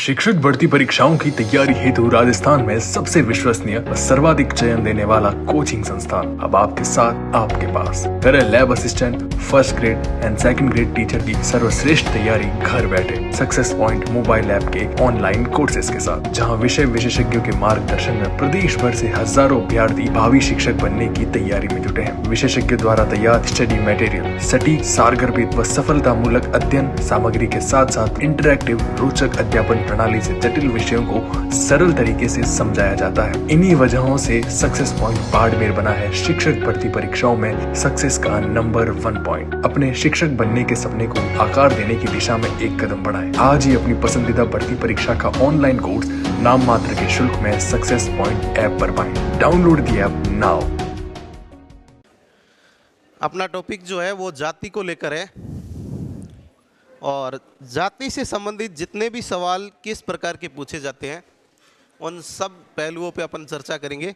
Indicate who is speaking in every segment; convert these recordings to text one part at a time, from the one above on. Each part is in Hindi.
Speaker 1: शिक्षक भर्ती परीक्षाओं की तैयारी हेतु राजस्थान में सबसे विश्वसनीय और सर्वाधिक चयन देने वाला कोचिंग संस्थान अब आपके साथ आपके पास। करें lab assistant, first grade and second grade teacher की सर्वश्रेष्ठ तैयारी घर बैठे सक्सेस पॉइंट मोबाइल ऐप के ऑनलाइन कोर्सेज के साथ, जहां विषय विशेषज्ञों के मार्गदर्शन में प्रदेश भर से हजारों अभ्यर्थी भावी शिक्षक बनने की तैयारी में जुटे हैं। विशेषज्ञ द्वारा तैयार स्टडी मटेरियल सटीक, सारगर्भित व सफलतामूलक अध्ययन सामग्री के साथ साथ इंटरैक्टिव रोचक अध्यापन प्रणाली से जटिल विषयों को सरल तरीके से समझाया जाता है। इन्हीं वजहों से सक्सेस पॉइंट बाड़मेर बना है शिक्षक भर्ती परीक्षाओं में सक्सेस का नंबर 1 पॉइंट। अपने शिक्षक बनने के सपने को आकार देने की दिशा में एक कदम बढ़ाएं। आज ही अपनी पसंदीदा भर्ती परीक्षा का ऑनलाइन कोर्स नाम मात्र के शुल्क में सक्सेस पॉइंट ऐप पर पाएं। Download the app now.
Speaker 2: अपना टॉपिक जो है वो जाति को लेकर है और जाति से संबंधित जितने भी सवाल किस प्रकार के पूछे जाते हैं उन सब पहलुओं पे अपन चर्चा करेंगे।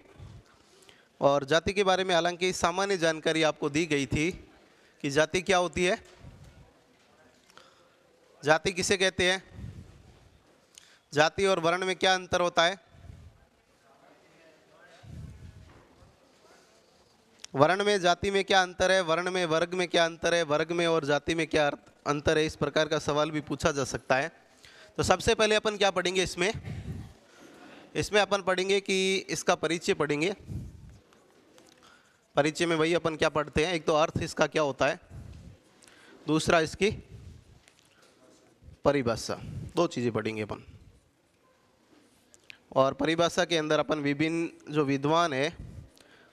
Speaker 2: और जाति के बारे में हालांकि सामान्य जानकारी आपको दी गई थी कि जाति क्या होती है, जाति किसे कहते हैं, जाति और वर्ण में क्या अंतर होता है, वर्ण में जाति में क्या अंतर है, वर्ण में वर्ग में क्या अंतर है, वर्ग में और जाति में क्या अंतर है, इस प्रकार का सवाल भी पूछा जा सकता है। तो सबसे पहले अपन क्या पढ़ेंगे, इसमें अपन पढ़ेंगे कि इसका परिचय पढ़ेंगे। परिचय में वही अपन क्या पढ़ते हैं, एक तो अर्थ इसका क्या होता है, दूसरा इसकी परिभाषा, दो चीज़ें पढ़ेंगे अपन। और परिभाषा के अंदर अपन विभिन्न जो विद्वान है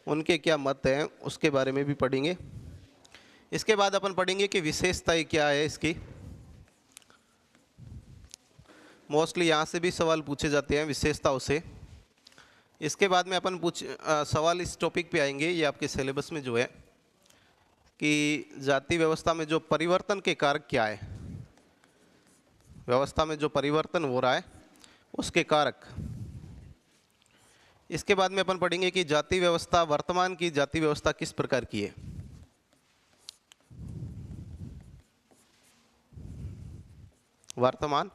Speaker 2: उनके क्या मत हैं उसके बारे में भी पढ़ेंगे। इसके बाद अपन पढ़ेंगे कि विशेषताएं क्या है इसकी। मोस्टली यहाँ से भी सवाल पूछे जाते हैं विशेषताओं से। इसके बाद में अपन सवाल इस टॉपिक पे आएंगे, ये आपके सिलेबस में जो है कि जाति व्यवस्था में जो परिवर्तन के कारक क्या है, व्यवस्था में जो परिवर्तन हो रहा है उसके कारक। इसके बाद में अपन पढ़ेंगे कि जाति व्यवस्था, वर्तमान की जाति व्यवस्था किस प्रकार की है। वर्तमान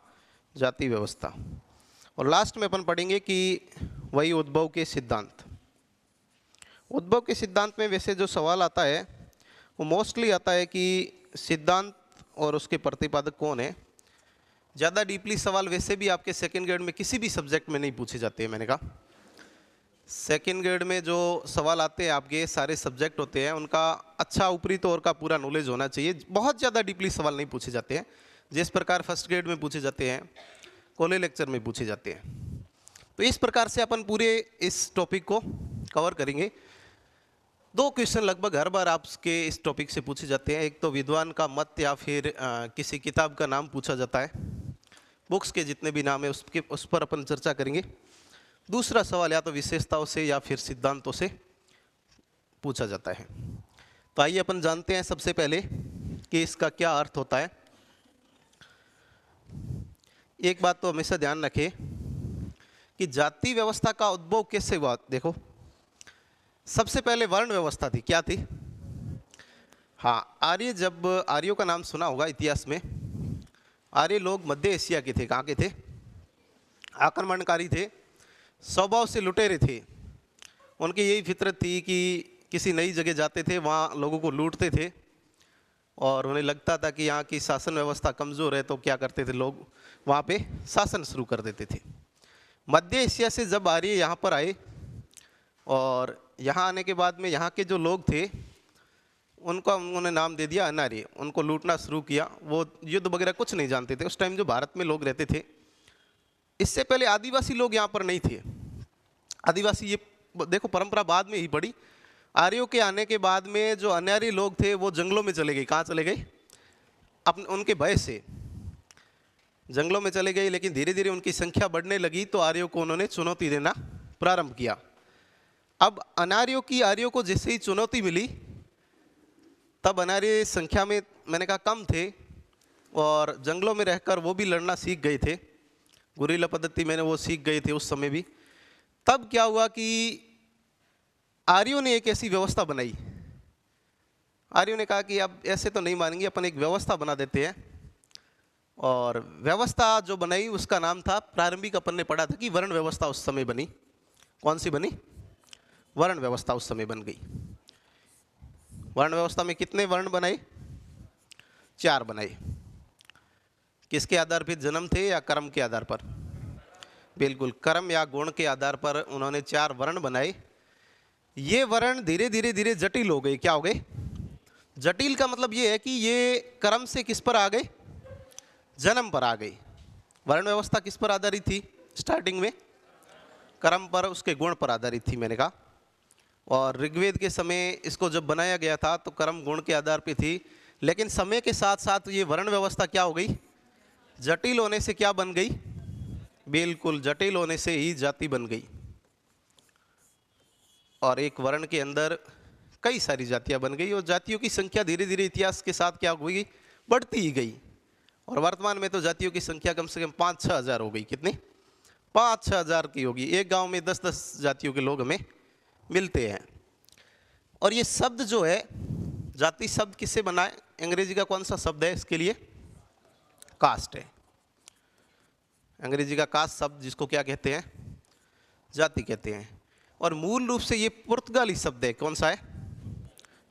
Speaker 2: जाति व्यवस्था। और लास्ट में अपन पढ़ेंगे कि वही उद्भव के सिद्धांत। उद्भव के सिद्धांत में वैसे जो सवाल आता है वो मोस्टली आता है कि सिद्धांत और उसके प्रतिपादक कौन है। ज़्यादा डीपली सवाल वैसे भी आपके सेकेंड ग्रेड में किसी भी सब्जेक्ट में नहीं पूछे जाते हैं। मैंने कहा सेकेंड ग्रेड में जो सवाल आते हैं आपके सारे सब्जेक्ट होते हैं उनका अच्छा ऊपरी तौर का पूरा नॉलेज होना चाहिए। बहुत ज़्यादा डीपली सवाल नहीं पूछे जाते हैं जिस प्रकार फर्स्ट ग्रेड में पूछे जाते हैं, कॉलेज लेक्चर में पूछे जाते हैं। तो इस प्रकार से अपन पूरे इस टॉपिक को कवर करेंगे। 2 क्वेश्चन लगभग हर बार आपके इस टॉपिक से पूछे जाते हैं। एक तो विद्वान का मत या फिर किसी किताब का नाम पूछा जाता है, बुक्स के जितने भी नाम है उस पर अपन चर्चा करेंगे। दूसरा सवाल या तो विशेषताओं से या फिर सिद्धांतों से पूछा जाता है। तो आइए अपन जानते हैं सबसे पहले कि इसका क्या अर्थ होता है। एक बात तो हमेशा ध्यान रखें कि जाति व्यवस्था का उद्भव कैसे हुआ। देखो सबसे पहले वर्ण व्यवस्था थी, क्या थी? हाँ, आर्य, जब आर्यों का नाम सुना होगा इतिहास में। आर्य लोग मध्य एशिया के थे। कहाँ के थे? आक्रमणकारी थे, स्वभाव से लुटेरे थे। उनकी यही फितरत थी कि किसी नई जगह जाते थे, वहाँ लोगों को लूटते थे और उन्हें लगता था कि यहाँ की शासन व्यवस्था कमज़ोर है, तो क्या करते थे लोग वहाँ पे शासन शुरू कर देते थे। मध्य एशिया से जब आर्य यहाँ पर आए और यहाँ आने के बाद में यहाँ के जो लोग थे उनका उन्होंने नाम दे दिया अनार्य। उनको लूटना शुरू किया। वो युद्ध वगैरह कुछ नहीं जानते थे। उस टाइम जो भारत में लोग रहते थे, इससे पहले आदिवासी लोग यहाँ पर नहीं थे। आदिवासी ये देखो परंपरा बाद में ही पड़ी। आर्यों के आने के बाद में जो अनार्य लोग थे वो जंगलों में चले गए। कहाँ चले गए? अपने उनके भय से जंगलों में चले गए। लेकिन धीरे धीरे उनकी संख्या बढ़ने लगी तो आर्यों को उन्होंने चुनौती देना प्रारंभ किया। अब अनार्यों की आर्यों को जैसे ही चुनौती मिली तब अनार्य संख्या में मैंने कहा कम थे और जंगलों में रहकर वो भी लड़ना सीख गए थे। गुरिल्ला पद्धति मैंने वो सीख गए थे उस समय भी। तब क्या हुआ कि आर्यों ने एक ऐसी व्यवस्था बनाई। आर्यों ने कहा कि अब ऐसे तो नहीं मानेंगे, अपन एक व्यवस्था बना देते हैं और व्यवस्था जो बनाई उसका नाम था, प्रारंभिक अपन ने पढ़ा था कि वर्ण व्यवस्था उस समय बनी। कौन सी बनी? वर्ण व्यवस्था उस समय बन गई। वर्ण व्यवस्था में कितने वर्ण बनाए? 4 बनाए। किसके आधार पर? जन्म थे या कर्म के आधार पर? बिल्कुल, कर्म या गुण के आधार पर उन्होंने 4 वर्ण बनाए। ये वर्ण धीरे धीरे धीरे जटिल हो गए। क्या हो गए? जटिल का मतलब ये है कि ये कर्म से किस पर आ गए? जन्म पर आ गई। वर्ण व्यवस्था किस पर आधारित थी स्टार्टिंग में? कर्म पर, उसके गुण पर आधारित थी मैंने कहा। और ऋग्वेद के समय इसको जब बनाया गया था तो कर्म गुण के आधार पे थी, लेकिन समय के साथ साथ ये वर्ण व्यवस्था क्या हो गई? जटिल होने से क्या बन गई? बिल्कुल, जटिल होने से ही जाति बन गई। और एक वर्ण के अंदर कई सारी जातियां बन गई और जातियों की संख्या धीरे धीरे इतिहास के साथ क्या हुई? बढ़ती ही गई। और वर्तमान में तो जातियों की संख्या कम से कम 5-6 हज़ार हो गई। कितनी? 5-6 हज़ार की होगी। एक गांव में 10-10 जातियों के लोग हमें मिलते हैं। और ये शब्द जो है, जाति शब्द किससे बना है? अंग्रेजी का कौन सा शब्द है इसके लिए? कास्ट है। अंग्रेजी का कास्ट शब्द, जिसको क्या कहते हैं? जाति कहते हैं। और मूल रूप से ये पुर्तगाली शब्द है। कौन सा है?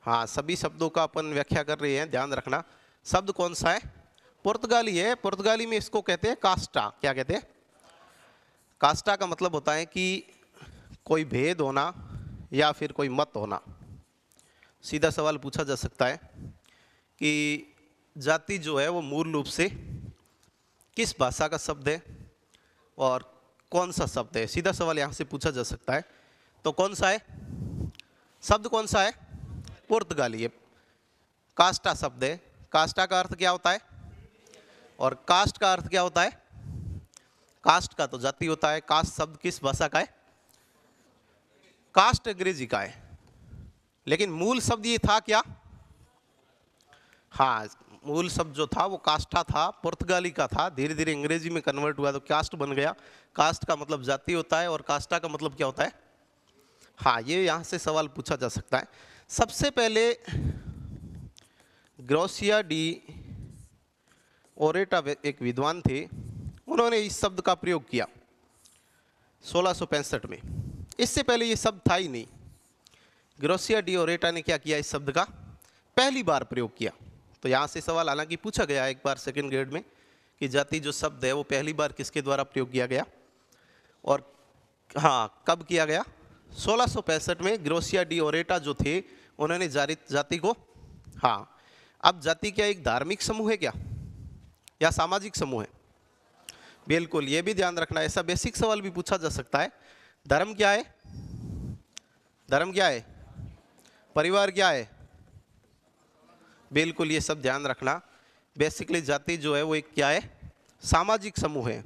Speaker 2: हाँ, सभी शब्दों का अपन व्याख्या कर रहे हैं, ध्यान रखना। शब्द कौन सा है? पुर्तगाली है। पुर्तगाली में इसको कहते हैं कास्टा। क्या कहते हैं? कास्टा का मतलब होता है कि कोई भेद होना या फिर कोई मत होना। सीधा सवाल पूछा जा सकता है कि जाति जो है वो मूल रूप से किस भाषा का शब्द है और कौन सा शब्द है? सीधा सवाल यहाँ से पूछा जा सकता है। तो कौन सा है शब्द? कौन सा है? पुर्तगाली है। कास्टा शब्द है। कास्टा का अर्थ क्या होता है? और कास्ट का अर्थ क्या होता है? कास्ट का तो जाति होता है। कास्ट शब्द किस भाषा का है? कास्ट अंग्रेजी का है। लेकिन मूल शब्द ये था क्या? हाँ, मूल शब्द जो था वो कास्टा था, पुर्तगाली का था। धीरे धीरे अंग्रेजी में कन्वर्ट हुआ तो कास्ट बन गया। कास्ट का मतलब जाति होता है और कास्टा का मतलब क्या होता है? हाँ, ये यहाँ से सवाल पूछा जा सकता है। सबसे पहले ग्रोसिया डी ओरेटा एक विद्वान थे, उन्होंने इस शब्द का प्रयोग किया 1665 में। इससे पहले ये शब्द था ही नहीं। ग्रोसिया डी ओरेटा ने क्या किया? इस शब्द का पहली बार प्रयोग किया। तो यहाँ से सवाल हालांकि पूछा गया एक बार सेकंड ग्रेड में कि जाति जो शब्द है वो पहली बार किसके द्वारा प्रयोग किया गया और हाँ, कब किया गया? 1665 में ग्रोसिया डी ओरेटा जो थे उन्होंने जाति को, हाँ, अब जाति क्या एक धार्मिक समूह है क्या या सामाजिक समूह है? बिल्कुल, ये भी ध्यान रखना। ऐसा बेसिक सवाल भी पूछा जा सकता है। धर्म क्या है? धर्म क्या है? परिवार क्या है? बिल्कुल, ये सब ध्यान रखना। बेसिकली जाति जो है वो एक क्या है? सामाजिक समूह है।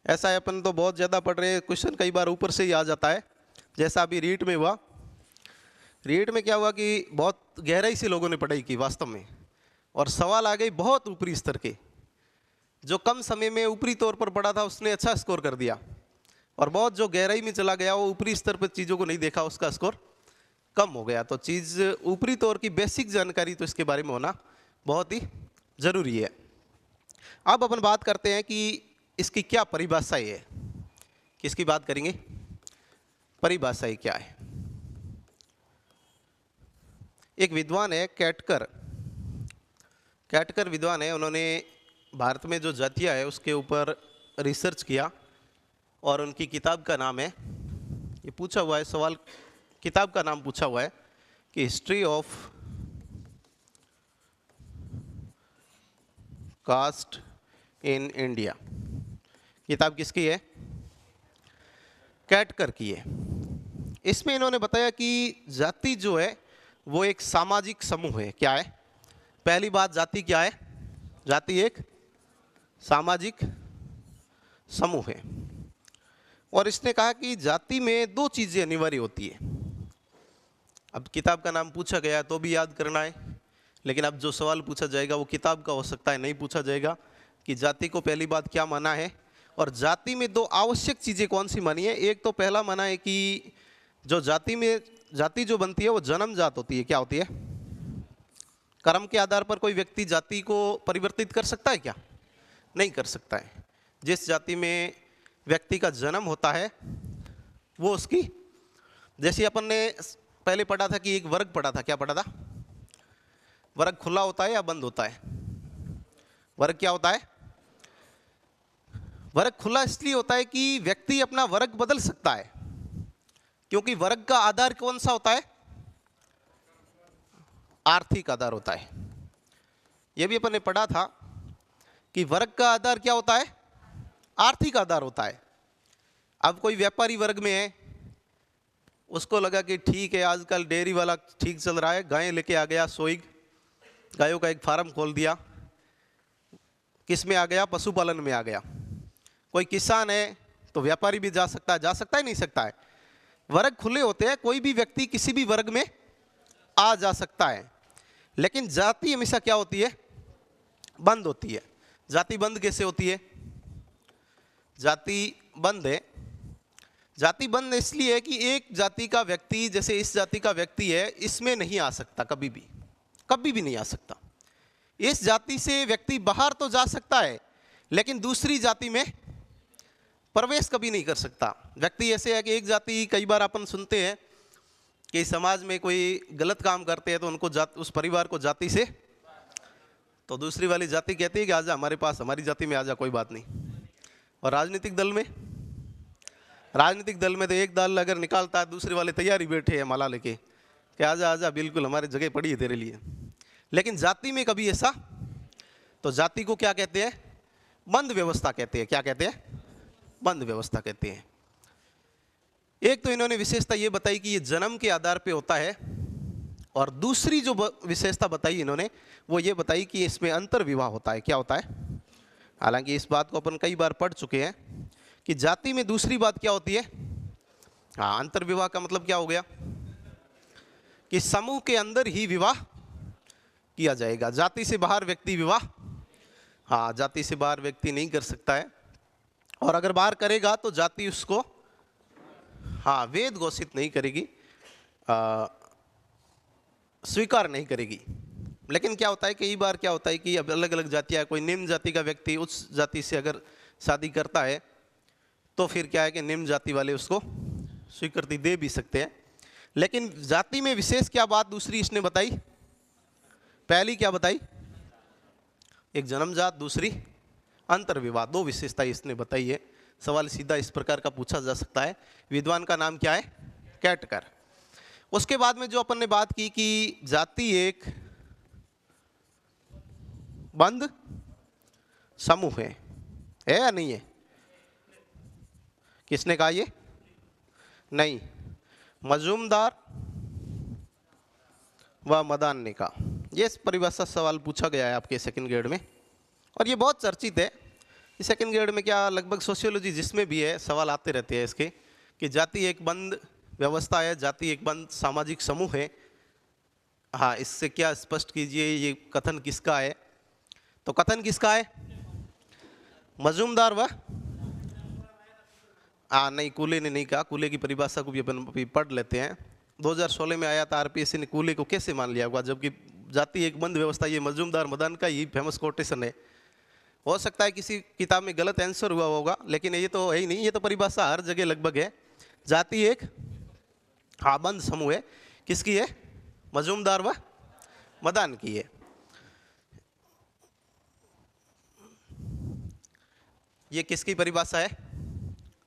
Speaker 2: ऐसा है, अपन तो बहुत ज़्यादा पढ़ रहे हैं, क्वेश्चन कई बार ऊपर से ही आ जाता है। जैसा अभी रीट में हुआ। रीट में क्या हुआ कि बहुत गहराई से लोगों ने पढ़ाई की वास्तव में, और सवाल आ गए बहुत ऊपरी स्तर के। जो कम समय में ऊपरी तौर पर पढ़ा था उसने अच्छा स्कोर कर दिया, और बहुत जो गहराई में चला गया वो ऊपरी स्तर पर चीज़ों को नहीं देखा, उसका स्कोर कम हो गया। तो चीज़ ऊपरी तौर की बेसिक जानकारी तो इसके बारे में होना बहुत ही ज़रूरी है। अब अपन बात करते हैं कि इसकी क्या परिभाषा है। किसकी बात करेंगे? परिभाषा क्या है? एक विद्वान है कैटकर विद्वान है, उन्होंने भारत में जो जातियाँ है उसके ऊपर रिसर्च किया और उनकी किताब का नाम है, ये पूछा हुआ है सवाल, किताब का नाम पूछा हुआ है कि history of caste in India. किताब किसकी है? कैटकर की है। इसमें इन्होंने बताया कि जाति जो है वो एक सामाजिक समूह है। क्या है? पहली बात, जाति क्या है? जाति एक सामाजिक समूह है। और इसने कहा कि जाति में 2 चीज़ें अनिवार्य होती है। अब किताब का नाम पूछा गया तो भी याद करना है, लेकिन अब जो सवाल पूछा जाएगा वो किताब का हो सकता है, नहीं पूछा जाएगा कि जाति को पहली बात क्या माना है। और जाति में 2 आवश्यक चीज़ें कौन सी मानी है? एक तो पहला माना है कि जो जाति जो बनती है वो जन्मजात होती है। क्या होती है? कर्म के आधार पर कोई व्यक्ति जाति को परिवर्तित कर सकता है क्या? नहीं कर सकता है। जिस जाति में व्यक्ति का जन्म होता है वो उसकी, जैसे अपन ने पहले पढ़ा था कि एक वर्ग पढ़ा था, क्या पढ़ा था? वर्ग खुला होता है या बंद होता है? वर्ग क्या होता है? वर्ग खुला इसलिए होता है कि व्यक्ति अपना वर्ग बदल सकता है, क्योंकि वर्ग का आधार कौन सा होता है? आर्थिक आधार होता है। यह भी अपन ने पढ़ा था कि वर्ग का आधार क्या होता है? आर्थिक आधार होता है। अब कोई व्यापारी वर्ग में है, उसको लगा कि ठीक है आजकल डेयरी वाला ठीक चल रहा है, गायें लेके आ गया, सोई गायों का एक फार्म खोल दिया। किस में आ गया? पशुपालन में आ गया। कोई किसान है तो व्यापारी भी जा सकता है नहीं सकता है? वर्ग खुले होते हैं, कोई भी व्यक्ति किसी भी वर्ग में आ जा सकता है। लेकिन जाति हमेशा क्या होती है? बंद होती है। जाति बंद कैसे होती है? जाति बंद है, जाति बंद इसलिए है कि एक जाति का व्यक्ति, जैसे इस जाति का व्यक्ति है, इसमें नहीं आ सकता, कभी भी नहीं आ सकता। इस जाति से व्यक्ति बाहर तो जा सकता है, लेकिन दूसरी जाति में प्रवेश कभी नहीं कर सकता। व्यक्ति ऐसे है कि एक जाति, कई बार अपन सुनते हैं कि समाज में कोई गलत काम करते हैं तो उनको उस परिवार को जाति से, तो दूसरी वाली जाति कहती है कि आजा हमारे पास, हमारी जाति में आजा, कोई बात नहीं। और राजनीतिक दल में तो एक दल अगर निकालता है, दूसरे वाले तैयारी बैठे हैं माला लेके कि आजा आजा, बिल्कुल हमारी जगह पड़ी है तेरे लिए। लेकिन जाति में कभी ऐसा, तो जाति को क्या कहते हैं? बंद व्यवस्था कहते हैं। क्या कहते हैं? बंद व्यवस्था कहते हैं। एक तो इन्होंने विशेषता ये बताई कि ये जन्म के आधार पे होता है, और दूसरी जो विशेषता बताई इन्होंने वो ये बताई कि इसमें अंतर विवाह होता है। क्या होता है? हालांकि इस बात को अपन कई बार पढ़ चुके हैं कि जाति में दूसरी बात क्या होती है? हाँ, अंतर विवाह का मतलब क्या हो गया? कि समूह के अंदर ही विवाह किया जाएगा। जाति से बाहर व्यक्ति विवाह, हाँ, जाति से बाहर व्यक्ति नहीं कर सकता है। और अगर बाहर करेगा तो जाति उसको, हाँ, वेद घोषित नहीं करेगी, स्वीकार नहीं करेगी। लेकिन क्या होता है, कई बार क्या होता है कि अब अलग अलग जातियाँ, कोई निम्न जाति का व्यक्ति उस जाति से अगर शादी करता है तो फिर क्या है कि निम्न जाति वाले उसको स्वीकृति दे भी सकते हैं। लेकिन जाति में विशेष क्या बात दूसरी इसने बताई? पहली क्या बताई? एक जन्मजात, दूसरी अंतर विवाह। दो विशेषता इसने बताई है। सवाल सीधा इस प्रकार का पूछा जा सकता है। विद्वान का नाम क्या है? कैटकर। उसके बाद में जो अपन ने बात की कि जाति एक बंद समूह है या नहीं है? किसने कहा ये? नहीं, मजूमदार व मदान ने कहा। ये परिभाषा सवाल पूछा गया है आपके सेकंड ग्रेड में, और ये बहुत चर्चित है। सेकंड ग्रेड में क्या, लगभग सोशियोलॉजी जिसमें भी है, सवाल आते रहते हैं इसके कि जाति एक बंद व्यवस्था है, जाति एक बंद सामाजिक समूह है। हाँ, इससे क्या स्पष्ट कीजिए, ये कथन किसका है? तो कथन किसका है? मजूमदार व, नहीं, कूले ने नहीं कहा। कूले की परिभाषा को भी अपन पढ़ लेते हैं। 2016 में आया था, आरपीएससी ने कूले को कैसे मान लिया होगा, जबकि जाति एक बंद व्यवस्था, ये मजूमदार मदान का ही फेमस कोटेशन है। हो सकता है किसी किताब में गलत आंसर हुआ होगा, लेकिन ये तो है ही नहीं, ये तो परिभाषा हर जगह लगभग है। जाति एक, हाँ, बंद समूह है। किसकी है? मजूमदार व मदान की है। ये किसकी परिभाषा है?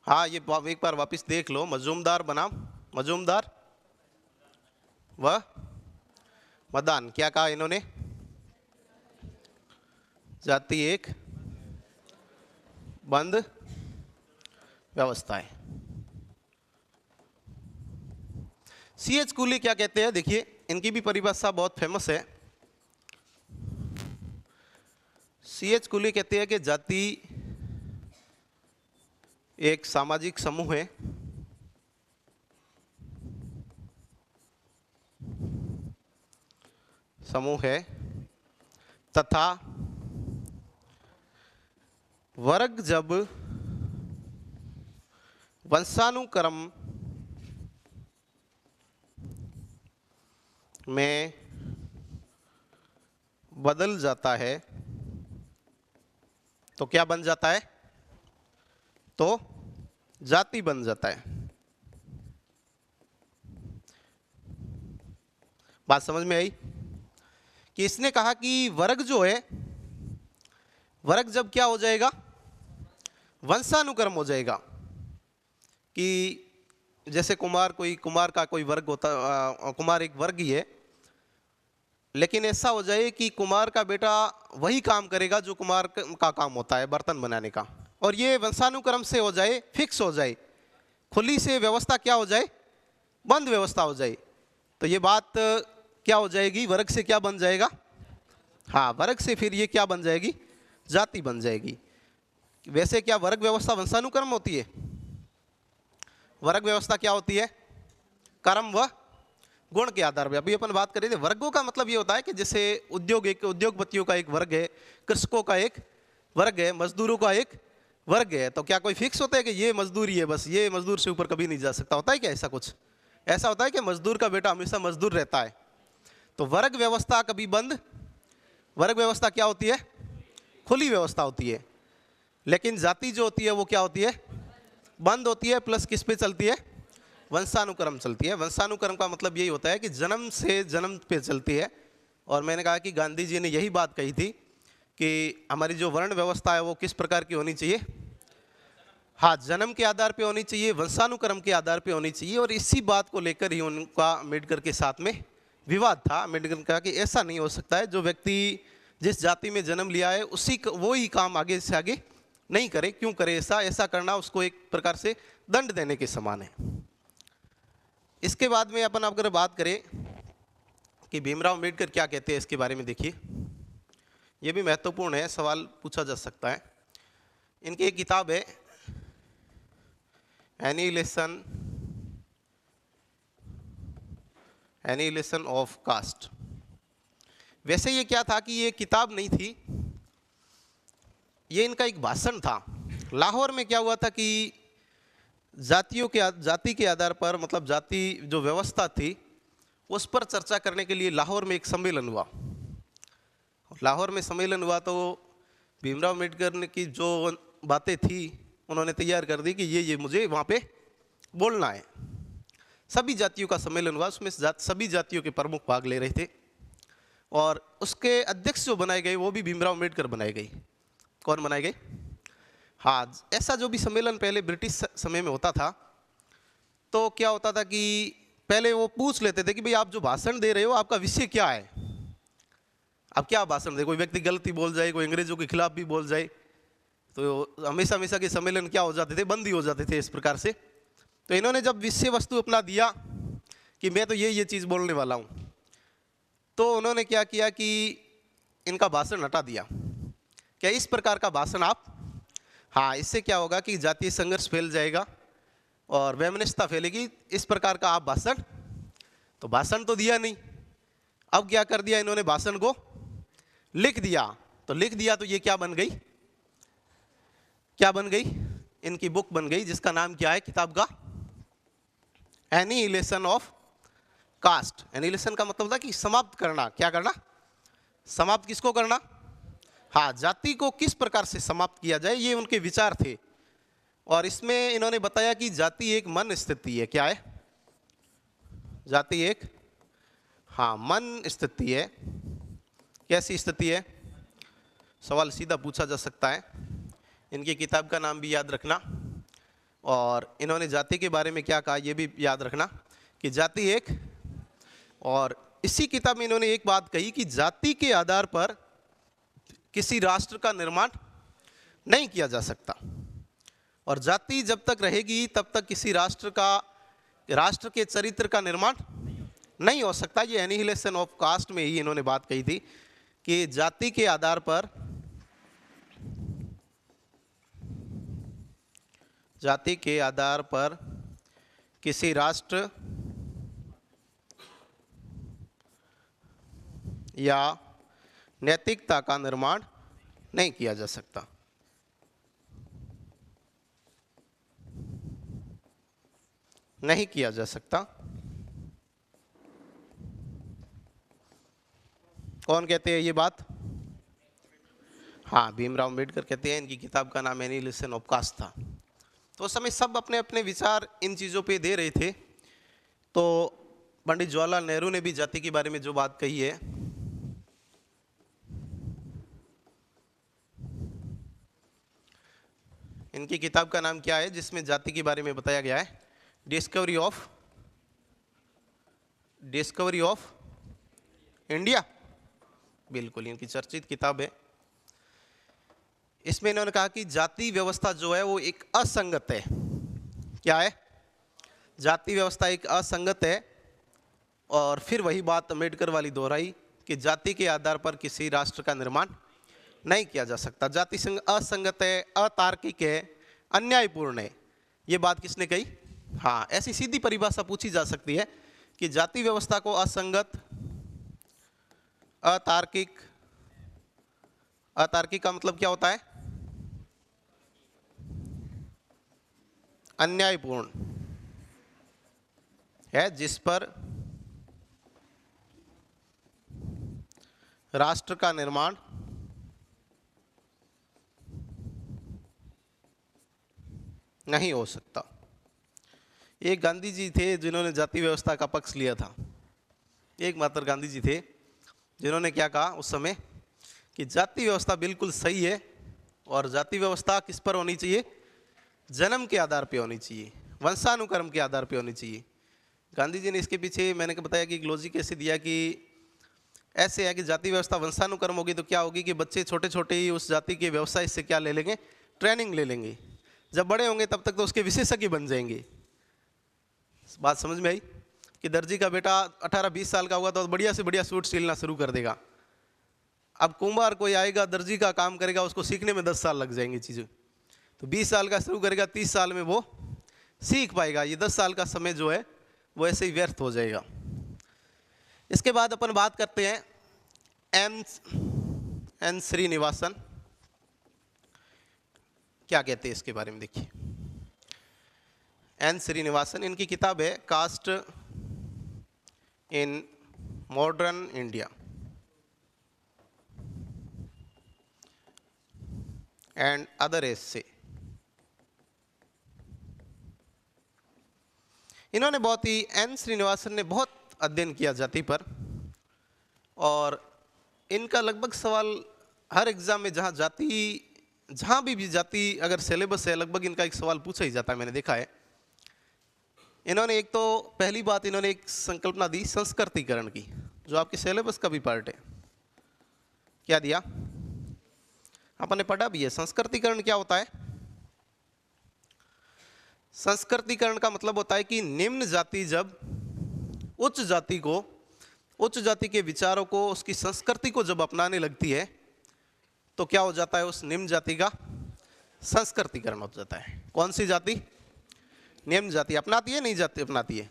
Speaker 2: हाँ, ये एक बार वापस देख लो। मजूमदार बनाम मजूमदार व मदान। क्या कहा इन्होंने? जाति एक बंद व्यवस्था है। सीएच कूली क्या कहते हैं? देखिए, इनकी भी परिभाषा बहुत फेमस है। सीएच कूली कहते हैं कि जाति एक सामाजिक समूह है तथा वर्ग जब वंशानुक्रम में बदल जाता है तो क्या बन जाता है? तो जाति बन जाता है। बात समझ में आई कि इसने कहा कि वर्ग जो है, वर्ग जब क्या हो जाएगा? वंशानुक्रम हो जाएगा। कि जैसे कुमार का कोई वर्ग होता, कुमार एक वर्ग ही है, लेकिन ऐसा हो जाए कि कुमार का बेटा वही काम करेगा जो कुमार का काम होता है, बर्तन बनाने का, और ये वंशानुक्रम से हो जाए, फिक्स हो जाए, खुली से व्यवस्था क्या हो जाए? बंद व्यवस्था हो जाए, तो ये बात क्या हो जाएगी? वर्ग से क्या बन जाएगा? हाँ, वर्ग से फिर ये क्या बन जाएगी? जाति बन जाएगी। वैसे क्या वर्ग व्यवस्था वंशानुक्रम होती है? वर्ग व्यवस्था क्या होती है? कर्म व गुण के आधार पर। अभी अपन बात कर रहे थे, वर्गों का मतलब ये होता है कि जैसे उद्योगपतियों का एक वर्ग है, कृषकों का एक वर्ग है, मजदूरों का एक वर्ग है। तो क्या कोई फिक्स होता है कि ये मजदूरी है, बस ये मजदूर से ऊपर कभी नहीं जा सकता? होता है क्या ऐसा कुछ? ऐसा होता है कि मजदूर का बेटा हमेशा मजदूर रहता है? तो वर्ग व्यवस्था कभी बंद, वर्ग व्यवस्था क्या होती है? खुली व्यवस्था होती है। लेकिन जाति जो होती है वो क्या होती है? बंद होती है, प्लस किस पे चलती है? वंशानुक्रम चलती है। वंशानुक्रम का मतलब यही होता है कि जन्म से जन्म पे चलती है। और मैंने कहा कि गांधी जी ने यही बात कही थी कि हमारी जो वर्ण व्यवस्था है वो किस प्रकार की होनी चाहिए? हाँ, जन्म के आधार पे होनी चाहिए, वंशानुक्रम के आधार पे होनी चाहिए। और इसी बात को लेकर ही उनका अम्बेडकर के साथ में विवाद था। अम्बेडकर ने कहा कि ऐसा नहीं हो सकता है, जो व्यक्ति जिस जाति में जन्म लिया है उसी वो ही काम आगे से आगे नहीं करे। क्यों करे ऐसा? ऐसा करना उसको एक प्रकार से दंड देने के समान है। इसके बाद में अपन अगर बात करें कि भीमराव अम्बेडकर क्या कहते हैं इसके बारे में, देखिए ये भी महत्वपूर्ण है, सवाल पूछा जा सकता है। इनकी एक किताब है एनिहिलेशन ऑफ कास्ट। वैसे ये क्या था कि ये किताब नहीं थी, ये इनका एक भाषण था। लाहौर में क्या हुआ था कि जाति के आधार पर, मतलब जाति जो व्यवस्था थी उस पर चर्चा करने के लिए लाहौर में एक सम्मेलन हुआ। लाहौर में सम्मेलन हुआ तो भीमराव अम्बेडकर ने की जो बातें थी उन्होंने तैयार कर दी कि ये मुझे वहाँ पे बोलना है। सभी जातियों का सम्मेलन हुआ, उसमें सभी जातियों के प्रमुख भाग ले रहे थे, और उसके अध्यक्ष जो बनाए गए वो भी भीमराव अम्बेडकर बनाए गए। कौन बनाए गए? हाँ, ऐसा जो भी सम्मेलन पहले ब्रिटिश समय में होता था तो क्या होता था कि पहले वो पूछ लेते थे कि भाई आप जो भाषण दे रहे हो आपका विषय क्या है, आप क्या भाषण दे। कोई व्यक्ति गलती बोल जाए, कोई अंग्रेजों के खिलाफ भी बोल जाए, तो हमेशा हमेशा के सम्मेलन क्या हो जाते थे? बंद ही हो जाते थे इस प्रकार से। तो इन्होंने जब विषय वस्तु अपना दिया कि मैं तो ये चीज़ बोलने वाला हूँ, तो उन्होंने क्या किया कि इनका भाषण हटा दिया। क्या इस प्रकार का भाषण आप, हाँ, इससे क्या होगा कि जातीय संघर्ष फैल जाएगा और वैमनस्यता फैलेगी, इस प्रकार का आप भाषण। तो भाषण तो दिया नहीं, अब क्या कर दिया इन्होंने? भाषण को लिख दिया। तो लिख दिया तो ये क्या बन गई? क्या बन गई? इनकी बुक बन गई, जिसका नाम क्या है किताब का? Annihilation of cast. एनिहिलेशन का मतलब था कि समाप्त करना। क्या करना? समाप्त किसको करना? हाँ, जाति को किस प्रकार से समाप्त किया जाए, ये उनके विचार थे। और इसमें इन्होंने बताया कि जाति एक मन स्थिति है। क्या है? जाति एक, हाँ, मन स्थिति है। कैसी स्थिति है? सवाल सीधा पूछा जा सकता है। इनकी किताब का नाम भी याद रखना, और इन्होंने जाति के बारे में क्या कहा ये भी याद रखना कि जाति एक। और इसी किताब में इन्होंने एक बात कही कि जाति के आधार पर किसी राष्ट्र का निर्माण नहीं किया जा सकता, और जाति जब तक रहेगी तब तक किसी राष्ट्र के चरित्र का निर्माण नहीं हो सकता। ये एनिहिलेशन ऑफ कास्ट में ही इन्होंने बात कही थी कि जाति के आधार पर किसी राष्ट्र या नैतिकता का निर्माण नहीं किया जा सकता। नहीं किया जा सकता। कौन कहते हैं ये बात? हाँ, भीमराव अम्बेडकर कहते हैं, इनकी किताब का नाम एनिहिलेशन ऑफ कास्ट था। तो उस समय सब अपने अपने विचार इन चीज़ों पे दे रहे थे। तो पंडित जवाहरलाल नेहरू ने भी जाति के बारे में जो बात कही है, इनकी किताब का नाम क्या है जिसमें जाति के बारे में बताया गया है? Discovery of India. बिल्कुल, इनकी चर्चित किताब है। इसमें इन्होंने कहा कि जाति व्यवस्था जो है वो एक असंगत है। क्या है? जाति व्यवस्था एक असंगत है। और फिर वही बात अम्बेडकर वाली दोहराई कि जाति के आधार पर किसी राष्ट्र का निर्माण नहीं किया जा सकता। जाति असंगत है, अतार्किक है, अन्यायपूर्ण है। ये बात किसने कही? हाँ, ऐसी सीधी परिभाषा पूछी जा सकती है कि जाति व्यवस्था को असंगत, अतार्किक, अतार्किक का मतलब क्या होता है? अन्यायपूर्ण है, जिस पर राष्ट्र का निर्माण नहीं हो सकता। एक गांधी जी थे जिन्होंने जाति व्यवस्था का पक्ष लिया था। एकमात्र गांधी जी थे जिन्होंने क्या कहा उस समय कि जाति व्यवस्था बिल्कुल सही है और जाति व्यवस्था किस पर होनी चाहिए? जन्म के आधार पे होनी चाहिए, वंशानुक्रम के आधार पे होनी चाहिए। गांधी जी ने इसके पीछे मैंने बताया कि एक लॉजिक ऐसे दिया कि ऐसे है कि जाति व्यवस्था वंशानुक्रम होगी तो क्या होगी कि बच्चे छोटे छोटे ही उस जाति के व्यवसाय से क्या ले लेंगे? ट्रेनिंग ले लेंगे। जब बड़े होंगे तब तक तो उसके विशेषज्ञ बन जाएंगे। बात समझ में आई कि दर्जी का बेटा 18-20 साल का होगा तो बढ़िया से बढ़िया सूट सिलना शुरू कर देगा। अब कुंभार कोई आएगा, दर्जी का काम करेगा, उसको सीखने में 10 साल लग जाएंगे चीज़ें। तो 20 साल का शुरू करेगा, 30 साल में वो सीख पाएगा। ये 10 साल का समय जो है वो ऐसे ही व्यर्थ हो जाएगा। इसके बाद अपन बात करते हैं एन श्रीनिवासन क्या कहते हैं इसके बारे में। देखिए, एन श्रीनिवासन, इनकी किताब है caste in modern India and other essays. इन्होंने बहुत ही, एन श्रीनिवासन ने बहुत अध्ययन किया जाति पर, और इनका लगभग सवाल हर एग्जाम में जहाँ भी जाति अगर सिलेबस है, लगभग इनका एक सवाल पूछा ही जाता है, मैंने देखा है। इन्होंने एक तो पहली बात इन्होंने एक संकल्पना दी संस्कृतिकरण की, जो आपके सिलेबस का भी पार्ट है। क्या दिया? अपन ने पढ़ा भी है। संस्कृतिकरण क्या होता है? संस्कृतिकरण का मतलब होता है कि निम्न जाति जब उच्च जाति के विचारों को, उसकी संस्कृति को जब अपनाने लगती है तो क्या हो जाता है? उस निम्न जाति का संस्कृतिकरण हो जाता है। कौन सी जाति? निम्न जाति अपनाती है, नहीं जाति अपनाती है?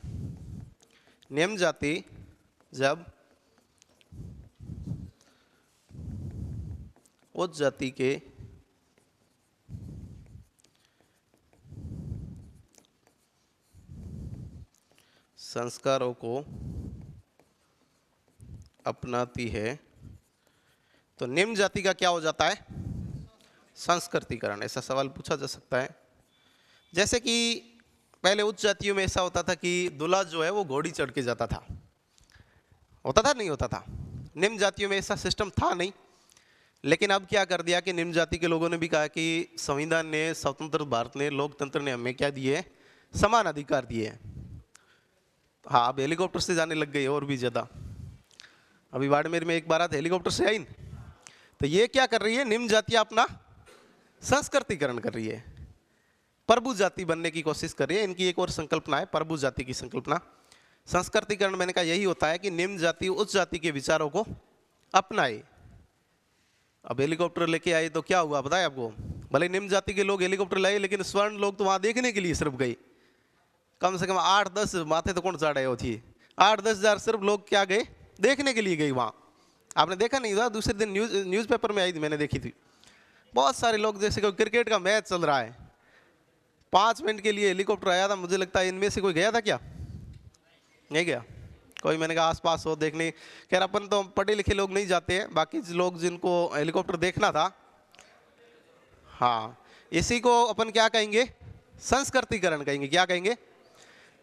Speaker 2: निम्न जाति जब उच्च जाति के संस्कारों को अपनाती है तो निम्न जाति का क्या हो जाता है? संस्कृतिकरण। ऐसा सवाल पूछा जा सकता है। जैसे कि पहले उच्च जातियों में ऐसा होता था कि दूल्हा जो है वो घोड़ी चढ़ के जाता था, होता था नहीं होता था? निम्न जातियों में ऐसा सिस्टम था नहीं। लेकिन अब क्या कर दिया कि निम्न जाति के लोगों ने भी कहा कि संविधान ने, स्वतंत्र भारत ने, लोकतंत्र ने हमें क्या दिए? समान अधिकार दिए हैं। हाँ, अब हेलीकॉप्टर से जाने लग गए और भी ज़्यादा। अभी बाड़मेर में एक बारात हेलीकॉप्टर से आई। तो ये क्या कर रही है? निम्न जातियाँ अपना संस्कृतिकरण कर रही है, प्रभु जाति बनने की कोशिश कर रही है। इनकी एक और संकल्पना है प्रभु जाति की संकल्पना। संस्कृतिकरण मैंने कहा यही होता है कि निम्न जाति उच्च जाति के विचारों को अपनाए। अब हेलीकॉप्टर लेके आए तो क्या हुआ बताए आपको? भले निम्न जाति के लोग हेलीकॉप्टर लाए, लेकिन स्वर्ण लोग तो वहाँ देखने के लिए सिर्फ गए। कम से कम 8-10 माथे तो कौन चढ़ाए होती, 8-10 हज़ार सिर्फ लोग क्या गए? देखने के लिए गए वहाँ। आपने देखा नहीं था? दूसरे दिन न्यूज़पेपर में आई थी, मैंने देखी थी। बहुत सारे लोग, जैसे कोई क्रिकेट का मैच चल रहा है, 5 मिनट के लिए हेलीकॉप्टर आया था। मुझे लगता है इनमें से कोई गया था क्या? नहीं गया कोई। मैंने कहा आसपास हो देखने। खैर अपन तो पढ़े लिखे लोग नहीं जाते हैं, बाकी लोग जिनको हेलीकॉप्टर देखना था हाँ, इसी को अपन क्या कहेंगे, संस्कृतिकरण कहेंगे। क्या कहेंगे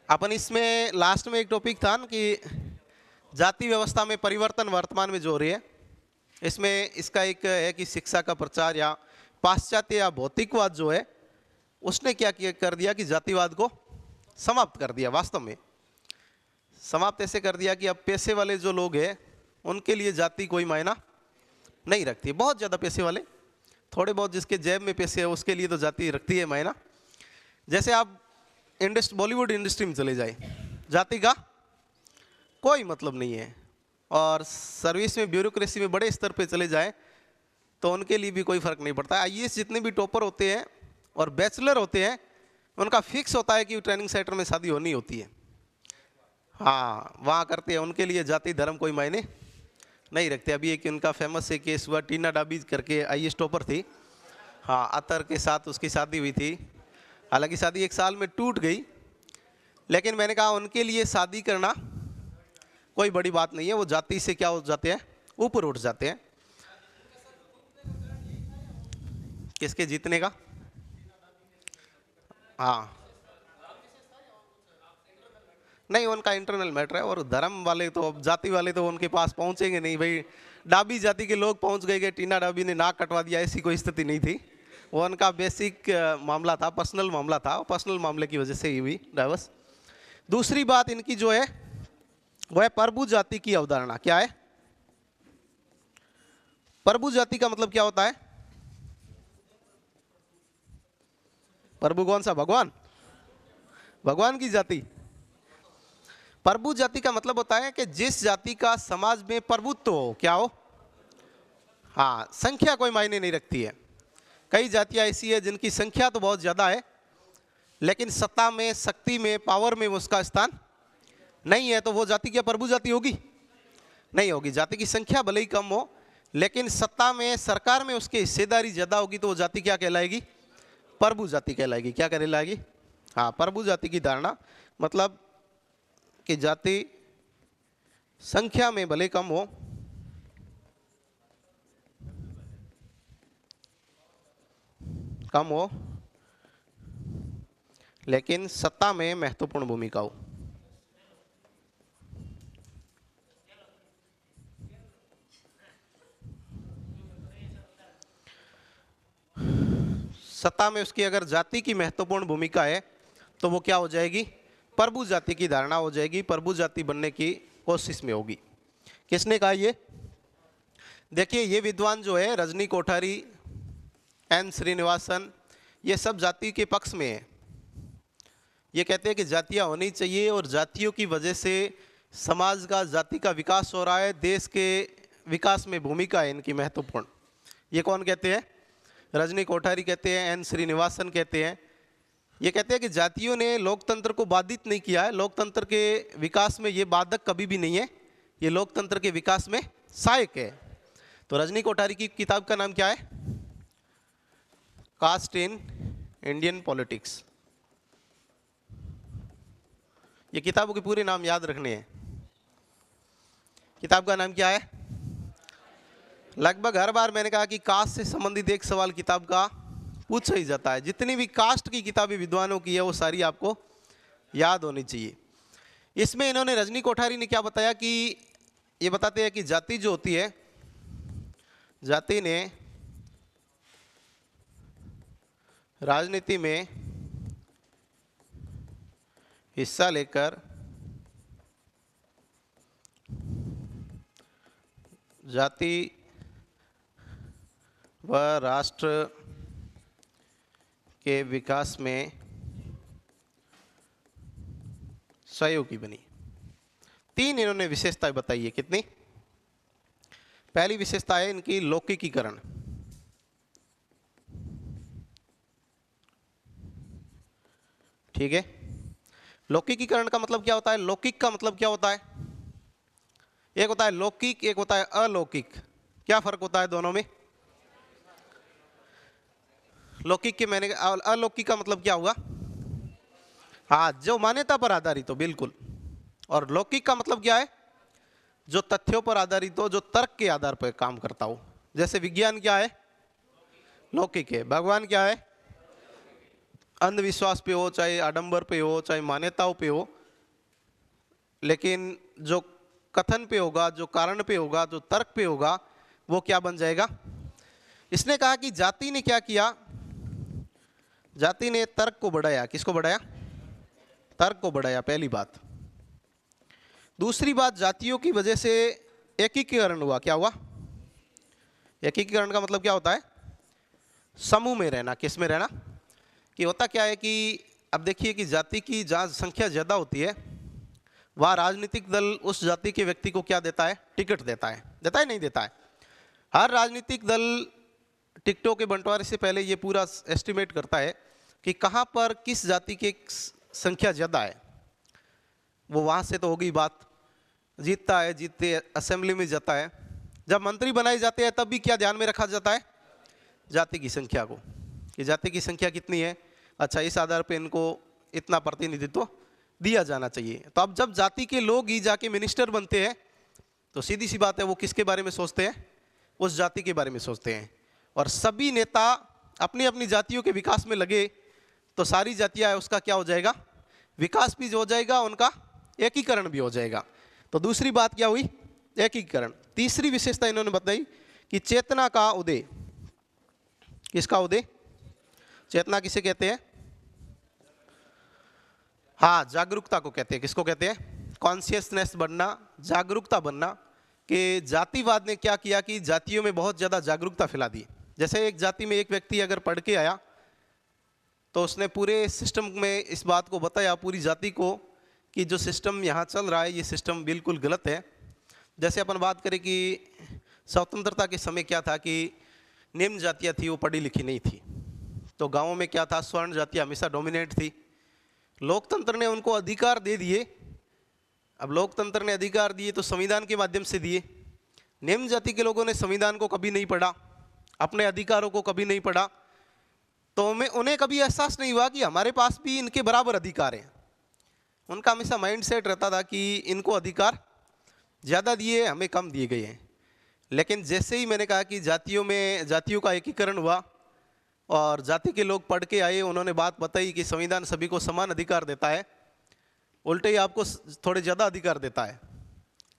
Speaker 2: अपन, इसमें लास्ट में एक टॉपिक था ना कि जाति व्यवस्था में परिवर्तन वर्तमान में जो हो रही है, इसमें इसका एक है कि शिक्षा का प्रचार या पाश्चात्य या भौतिकवाद जो है उसने क्या किया, कर दिया कि जातिवाद को समाप्त कर दिया। वास्तव में समाप्त ऐसे कर दिया कि अब पैसे वाले जो लोग हैं उनके लिए जाति कोई मायना नहीं रखती है। बहुत ज़्यादा पैसे वाले, थोड़े बहुत जिसके जेब में पैसे है उसके लिए तो जाति रखती है मायना। जैसे आप बॉलीवुड इंडस्ट्री में चले जाए, जाति का कोई मतलब नहीं है। और सर्विस में, ब्यूरोक्रेसी में बड़े स्तर पे चले जाए तो उनके लिए भी कोई फर्क नहीं पड़ता। आईएएस जितने भी टॉपर होते हैं और बैचलर होते हैं उनका फिक्स होता है कि ट्रेनिंग सेंटर में शादी होनी होती है। हाँ, वहाँ करते हैं, उनके लिए जाति धर्म कोई मायने नहीं रखते। अभी एक उनका फेमस एक केस हुआ, टीना डाबी करके आईएएस टॉपर थी। हाँ, अतर के साथ उसकी शादी हुई थी। हालांकि शादी 1 साल में टूट गई, लेकिन मैंने कहा उनके लिए शादी करना कोई बड़ी बात नहीं है। वो जाति से क्या हो जाते हैं, ऊपर उठ जाते हैं। किसके जीतने का? हाँ, नहीं, उनका इंटरनल मैटर है। और धर्म वाले तो, जाति वाले तो उनके पास पहुंचेंगे नहीं भाई। डाबी जाति के लोग पहुंच गए कि टीना डाबी ने नाक कटवा दिया, ऐसी कोई स्थिति नहीं थी। वो उनका बेसिक मामला था, पर्सनल मामला था। पर्सनल मामले की वजह से ही हुई डाइवर्स। दूसरी बात इनकी जो है वो है प्रभु जाति की अवधारणा। क्या है प्रभु जाति का मतलब? क्या होता है प्रभु? कौन सा? भगवान, भगवान की जाति। प्रभु जाति का मतलब होता है कि जिस जाति का समाज में प्रभुत्व हो। क्या हो? हाँ, संख्या कोई मायने नहीं रखती है। कई जातियां ऐसी है जिनकी संख्या तो बहुत ज्यादा है, लेकिन सत्ता में, शक्ति में, पावर में उसका स्थान नहीं है, तो वो जाति क्या प्रभु जाति होगी? नहीं होगी। जाति की संख्या भले ही कम हो, लेकिन सत्ता में, सरकार में उसकी हिस्सेदारी ज्यादा होगी, तो वो जाति क्या कहलाएगी? प्रभु जाति कहलाएगी। क्या कहलाएगी? हाँ, प्रभु जाति की धारणा मतलब कि जाति संख्या में भले कम हो, लेकिन सत्ता में महत्वपूर्ण भूमिका हो। सत्ता में उसकी अगर जाति की महत्वपूर्ण भूमिका है तो वो क्या हो जाएगी? प्रभु जाति की धारणा हो जाएगी, प्रभु जाति बनने की कोशिश में होगी। किसने कहा ये? देखिए, ये विद्वान जो है रजनी कोठारी, एन श्रीनिवासन, ये सब जाति के पक्ष में है। ये कहते हैं कि जातियां होनी चाहिए और जातियों की वजह से समाज का, जाति का विकास हो रहा है, देश के विकास में भूमिका है इनकी महत्वपूर्ण। ये कौन कहते हैं? रजनी कोठारी कहते हैं, एन श्रीनिवासन कहते हैं। ये कहते हैं कि जातियों ने लोकतंत्र को बाधित नहीं किया है, लोकतंत्र के विकास में ये बाधक कभी भी नहीं है, ये लोकतंत्र के विकास में सहायक है। तो रजनी कोठारी की किताब का नाम क्या है? Caste in Indian politics. ये किताबों के पूरे नाम याद रखने हैं। किताब का नाम क्या है? लगभग हर बार मैंने कहा कि कास्ट से संबंधित एक सवाल किताब का पूछा ही जाता है। जितनी भी कास्ट की किताबें विद्वानों की है वो सारी आपको याद होनी चाहिए। इसमें इन्होंने, रजनी कोठारी ने क्या बताया कि ये बताते हैं कि जाति जो होती है, जाति ने राजनीति में हिस्सा लेकर जाति व राष्ट्र के विकास में सहयोगी बनी। 3 इन्होंने विशेषताएं बताई है। कितनी? पहली विशेषता है इनकी लौकिकीकरण। ठीक है, लौकिकीकरण का मतलब क्या होता है? लौकिक का मतलब क्या होता है? एक होता है लौकिक, एक होता है अलौकिक। क्या फर्क होता है दोनों में? लौकिक के मैंने, अलौकिक का मतलब क्या हुआ? हाँ, जो मान्यता पर आधारित हो, बिल्कुल। और लौकिक का मतलब क्या है? जो तथ्यों पर आधारित हो, जो तर्क के आधार पर काम करता हो। जैसे विज्ञान क्या है? लौकिक है। भगवान क्या है? अंधविश्वास पे हो, चाहे आडंबर पे हो, चाहे मान्यताओं पे हो, लेकिन जो कथन पे होगा, जो कारण पे होगा, जो तर्क पे होगा, वो क्या बन जाएगा? इसने कहा कि जाति ने क्या किया? जाति ने तर्क को बढ़ाया। किसको बढ़ाया? तर्क को बढ़ाया, पहली बात। दूसरी बात, जातियों की वजह से एकीकरण हुआ। क्या हुआ? एकीकरण का मतलब क्या होता है? समूह में रहना। किस में रहना? कि होता क्या है कि अब देखिए कि जाति की जहाँ संख्या ज़्यादा होती है, वहाँ राजनीतिक दल उस जाति के व्यक्ति को क्या देता है? टिकट देता है। देता है, नहीं देता है? हर राजनीतिक दल टिकटों के बंटवारे से पहले ये पूरा एस्टिमेट करता है कि कहाँ पर किस जाति की संख्या ज़्यादा है, वो वहाँ से तो होगी बात। जीतता है, जीतते असेंबली में जाता है, जब मंत्री बनाए जाते हैं तब भी क्या ध्यान में रखा जाता है? जाति की संख्या को, कि जाति की संख्या कितनी है, अच्छा इस आधार पे इनको इतना प्रतिनिधित्व दिया जाना चाहिए। तो अब जब जाति के लोग ही जाके मिनिस्टर बनते हैं तो सीधी सी बात है, वो किसके बारे में सोचते हैं? उस जाति के बारे में सोचते हैं। और सभी नेता अपनी अपनी जातियों के विकास में लगे तो सारी जातियाँ है उसका क्या हो जाएगा? विकास भी हो जाएगा, उनका एकीकरण भी हो जाएगा। तो दूसरी बात क्या हुई? एकीकरण। तीसरी विशेषता इन्होंने बताई कि चेतना का उदय। किसका उदय? चेतना किसे कहते हैं? हाँ, जागरूकता को कहते हैं। किसको कहते हैं? कॉन्शियसनेस बनना, जागरूकता बनना। कि जातिवाद ने क्या किया कि जातियों में बहुत ज़्यादा जागरूकता फैला दी। जैसे एक जाति में एक व्यक्ति अगर पढ़ के आया तो उसने पूरे सिस्टम में इस बात को बताया, पूरी जाति को, कि जो सिस्टम यहाँ चल रहा है ये सिस्टम बिल्कुल गलत है। जैसे अपन बात करें कि स्वतंत्रता के समय क्या था कि निम्न जातियाँ थी, वो पढ़ी लिखी नहीं थी, तो गाँवों में क्या था? स्वर्ण जातियाँ हमेशा डोमिनेट थी। लोकतंत्र ने उनको अधिकार दे दिए। अब लोकतंत्र ने अधिकार दिए तो संविधान के माध्यम से दिए। निम्न जाति के लोगों ने संविधान को कभी नहीं पढ़ा, अपने अधिकारों को कभी नहीं पढ़ा, तो उन्हें कभी एहसास नहीं हुआ कि हमारे पास भी इनके बराबर अधिकार हैं। उनका हमेशा माइंड सेट रहता था कि इनको अधिकार ज़्यादा दिए, हमें कम दिए गए हैं। लेकिन जैसे ही मैंने कहा कि जातियों का एकीकरण हुआ और जाति के लोग पढ़ के आए, उन्होंने बात बताई कि संविधान सभी को समान अधिकार देता है, उल्टे ही आपको थोड़े ज़्यादा अधिकार देता है।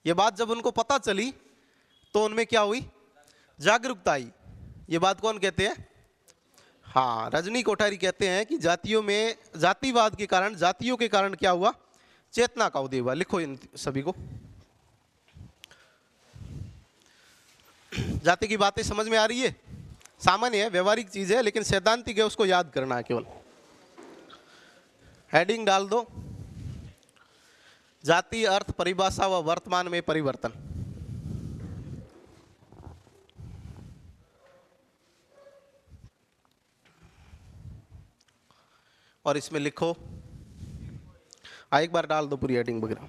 Speaker 2: ये बात जब उनको पता चली तो उनमें क्या हुई? जागरूकता आई। ये बात कौन कहते हैं? हाँ, रजनी कोठारी कहते हैं कि जातियों में जातिवाद के कारण, जातियों के कारण क्या हुआ? चेतना का उदय हुआ। लिखो इन सभी को। जाति की बातें समझ में आ रही है? सामान्य है, व्यवहारिक चीज है, लेकिन सैद्धांतिक है, उसको याद करना है केवल। हेडिंग डाल दो, जाति अर्थ परिभाषा व वर्तमान में परिवर्तन। और इसमें लिखो, एक बार डाल दो पूरी हेडिंग वगैरह।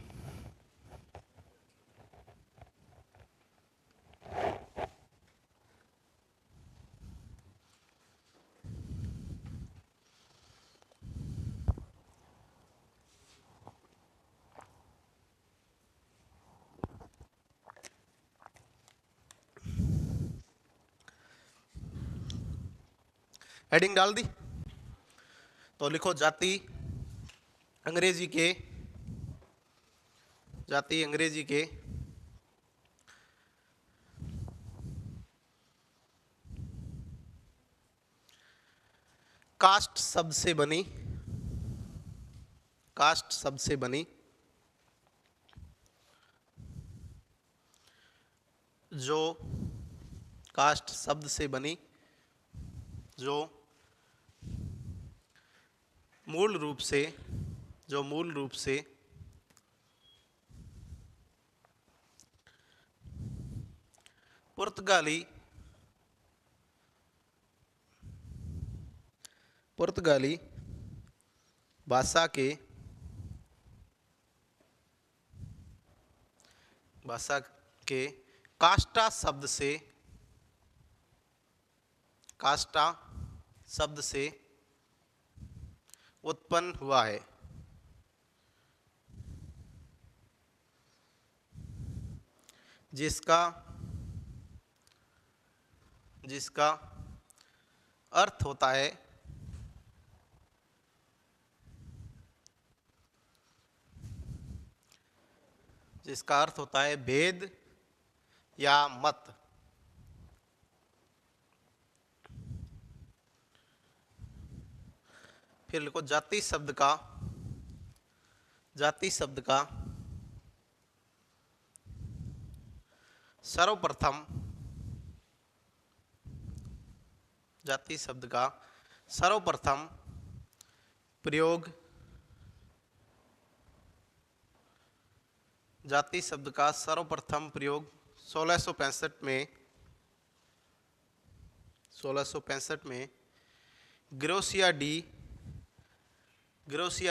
Speaker 2: हेडिंग डाल दी तो लिखो, जाति अंग्रेजी के कास्ट शब्द से बनी जो कास्ट शब्द से बनी जो मूल रूप से पुर्तगाली भाषा के कास्टा शब्द से उत्पन्न हुआ है। जिसका अर्थ होता है जिसका अर्थ होता है भेद या मत। फिर लिखो जाति शब्द का सर्वप्रथम जाति शब्द का सर्वप्रथम प्रयोग जाति शब्द का सर्वप्रथम प्रयोग 1665 में ग्रोसिया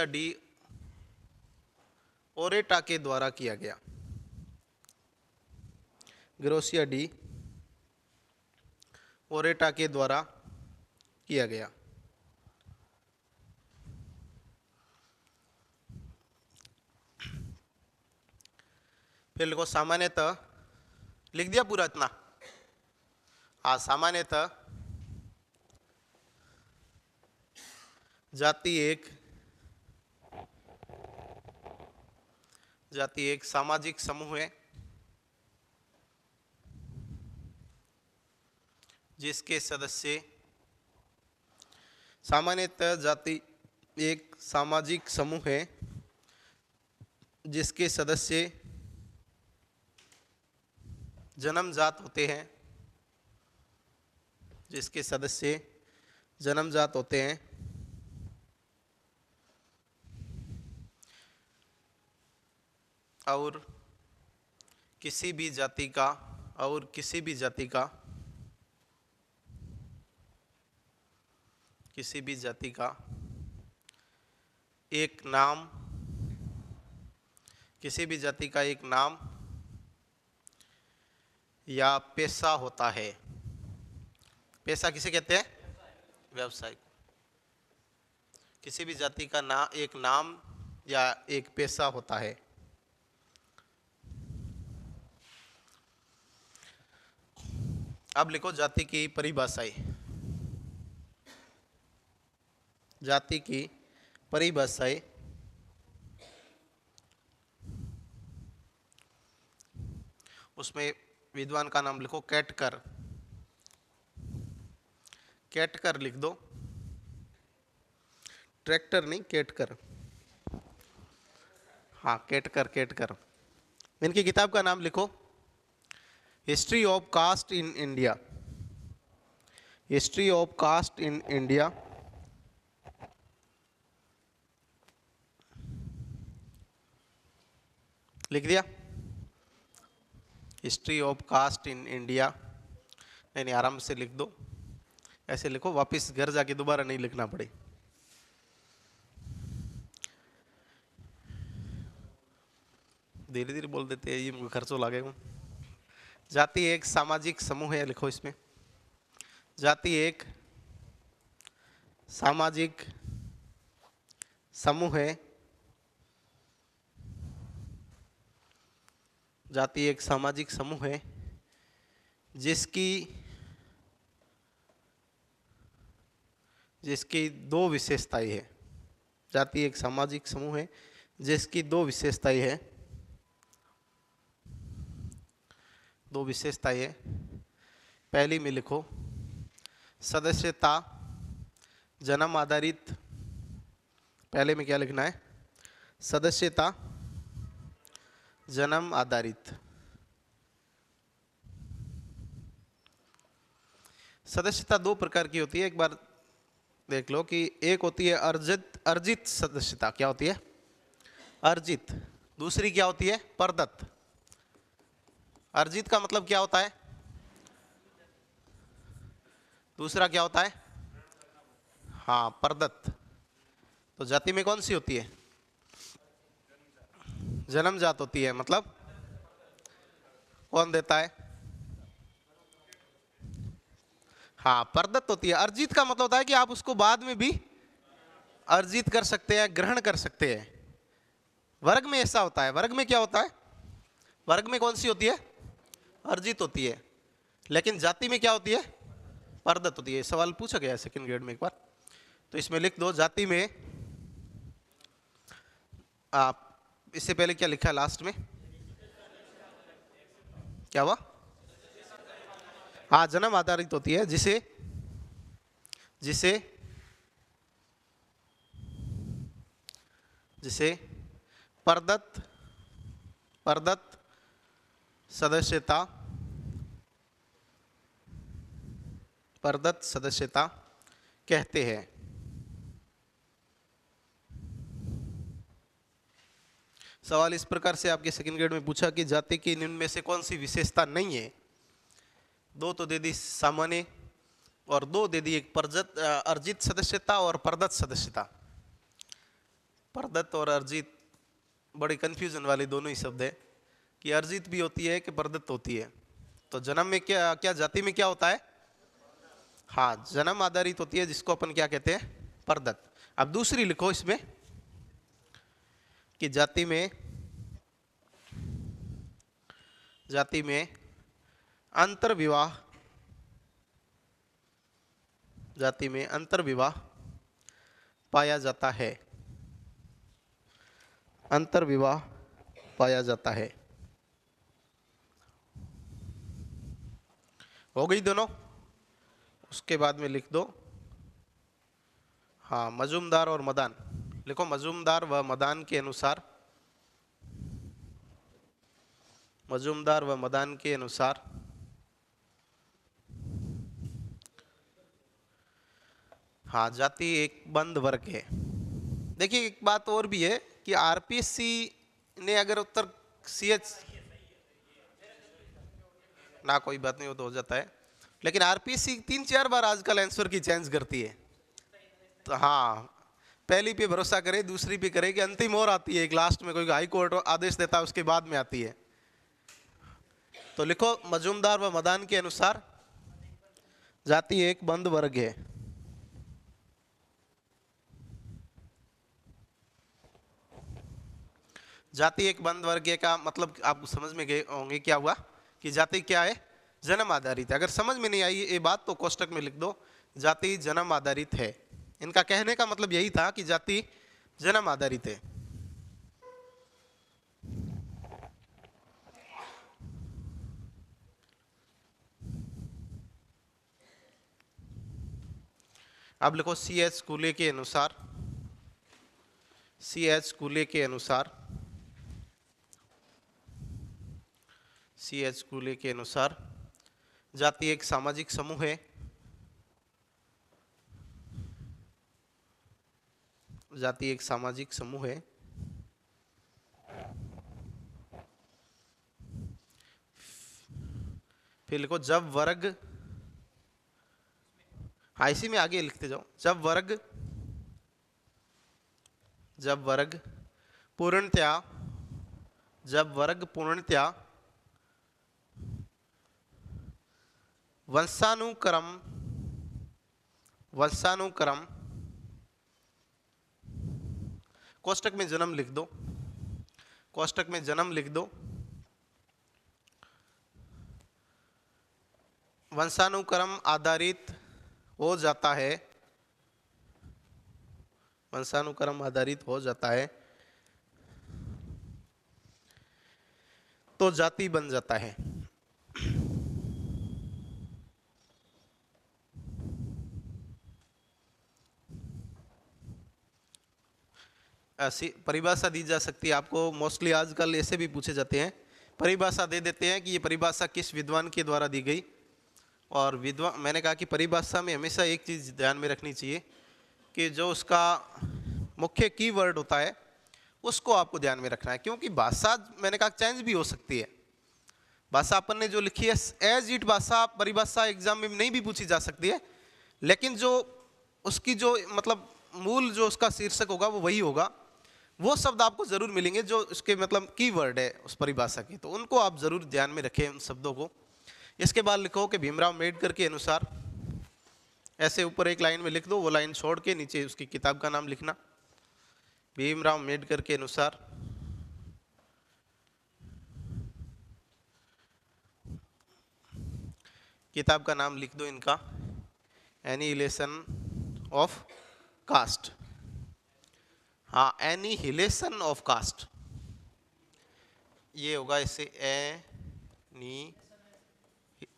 Speaker 2: डी ओरेटा के द्वारा किया गया। ग्रोसिया डी ओरेटा के द्वारा किया गया। फिर लिखो सामान्यतः, लिख दिया पूरा इतना? हाँ, सामान्यतः जाति एक सामाजिक समूह है जिसके सदस्य सामान्यतः जाति एक सामाजिक समूह है जिसके सदस्य जन्मजात होते हैं और किसी भी जाति का एक नाम या पेशा होता है। पेशा किसे कहते हैं? व्यवसाय को। किसी भी जाति का एक नाम या एक पेशा होता है। अब लिखो जाति की परिभाषाएं। उसमें विद्वान का नाम लिखो कैटकर लिख दो, ट्रैक्टर नहीं, कैटकर। हाँ, कैटकर। इनकी किताब का नाम लिखो history of caste in India. लिख दिया? History of caste in India. नहीं, आराम से लिख दो, ऐसे लिखो, वापस घर जाके दोबारा नहीं लिखना पड़े। धीरे धीरे बोल देते हैं, ये मुझे खर्चों लगेगा। जाति एक सामाजिक समूह है, लिखो इसमें, जाति एक सामाजिक समूह है जिसकी दो विशेषताएं है। जाति एक सामाजिक समूह है जिसकी दो विशेषताएं है। पहली में लिखो सदस्यता जन्म आधारित। पहले में क्या लिखना है? सदस्यता जन्म आधारित। सदस्यता दो प्रकार की होती है, एक बार देख लो कि एक होती है अर्जित सदस्यता। क्या होती है? अर्जित। दूसरी क्या होती है? प्रदत्त। अर्जित का मतलब क्या होता है? दूसरा क्या होता है? हाँ, प्रदत्त। तो जाति में कौन सी होती है? जन्मजात होती है। मतलब कौन देता है? हाँ, प्रदत्त होती है। अर्जित का मतलब होता है कि आप उसको बाद में भी अर्जित कर सकते हैं, ग्रहण कर सकते हैं। वर्ग में ऐसा होता है। वर्ग में क्या होता है? वर्ग में कौन सी होती है? अर्जित होती है। लेकिन जाति में क्या होती है? परदत होती है। सवाल पूछा गया है सेकंड ग्रेड में एक बार, तो इसमें लिख दो जाति में, आप इससे पहले क्या लिखा है लास्ट में, क्या हुआ? हाँ, जन्म आधारित होती है, जिसे जिसे जिसे परदत्त सदस्यता कहते हैं। सवाल इस प्रकार से आपके सेकंड ग्रेड में पूछा कि जाति की निम्न में से कौन सी विशेषता नहीं है। दो तो दे दी सामान्य और दो दे दी एक अर्जित सदस्यता और परदत्त सदस्यता। परदत्त और अर्जित बड़ी कंफ्यूजन वाली दोनों ही शब्द है कि अर्जित भी होती है कि परदत्त होती है। तो जन्म में क्या जाति में क्या होता है? हाँ, जन्म आधारित होती है, जिसको अपन क्या कहते हैं? परदत्त। अब दूसरी लिखो इसमें कि जाति में अंतर्विवाह पाया जाता है। अंतर्विवाह पाया जाता है। हो गई दोनों? उसके बाद में लिख दो, हाँ, मजूमदार और मदान। लिखो मजूमदार व मदान के अनुसार, हाँ, जाति एक बंद वर्ग है। देखिए एक बात और भी है कि आरपीएससी ने अगर उत्तर सीएच ना, कोई बात नहीं, वो तो हो जाता है, लेकिन आरपीएससी 3-4 बार आजकल आंसर की चेंज करती है। तो हाँ, पहली पे भरोसा करे, दूसरी पे करे कि अंतिम और आती है, एक लास्ट में कोई हाई कोर्ट आदेश देता है उसके बाद में आती है। तो लिखो मजूमदार व मदान के अनुसार जाति एक बंद वर्ग है। जाति एक बंद वर्ग का मतलब आप समझ में गए होंगे क्या हुआ कि जाति क्या है? जन्म आधारित है। अगर समझ में नहीं आई ये बात तो कोष्टक में लिख दो, जाति जन्म आधारित है। इनका कहने का मतलब यही था कि जाति जन्म आधारित है। अब लिखो सीएच कूले के अनुसार जाति एक सामाजिक समूह है। जाति एक सामाजिक समूह है। फिर लिखो जब वर्ग, हाँ इसी में आगे लिखते जाओ, जब वर्ग पूर्णतया वंशानुक्रम कोष्टक में जन्म लिख दो, वंशानुक्रम आधारित हो जाता है, तो जाति बन जाता है। ऐसी परिभाषा दी जा सकती है आपको, मोस्टली आजकल ऐसे भी पूछे जाते हैं, परिभाषा दे देते हैं कि ये परिभाषा किस विद्वान के द्वारा दी गई। और विद्वान, मैंने कहा कि परिभाषा में हमेशा एक चीज़ ध्यान में रखनी चाहिए कि जो उसका मुख्य कीवर्ड होता है उसको आपको ध्यान में रखना है, क्योंकि भाषा मैंने कहा चेंज भी हो सकती है। भाषा अपन ने जो लिखी है एज इट भाषा परिभाषा एग्जाम में नहीं भी पूछी जा सकती है, लेकिन जो उसकी जो मतलब मूल जो उसका शीर्षक होगा वो वही होगा। वो शब्द आपको जरूर मिलेंगे जो उसके मतलब कीवर्ड है उस परिभाषा की, तो उनको आप जरूर ध्यान में रखें उन शब्दों को। इसके बाद लिखो कि भीमराव अम्बेडकर के अनुसार, ऐसे ऊपर एक लाइन में लिख दो, वो लाइन छोड़ के नीचे उसकी किताब का नाम लिखना। भीमराव अम्बेडकर के अनुसार किताब का नाम लिख दो इनका, एनिहिलेशन ऑफ कास्ट। हाँ, एनिहिलेशन ऑफ कास्ट ये होगा इससे।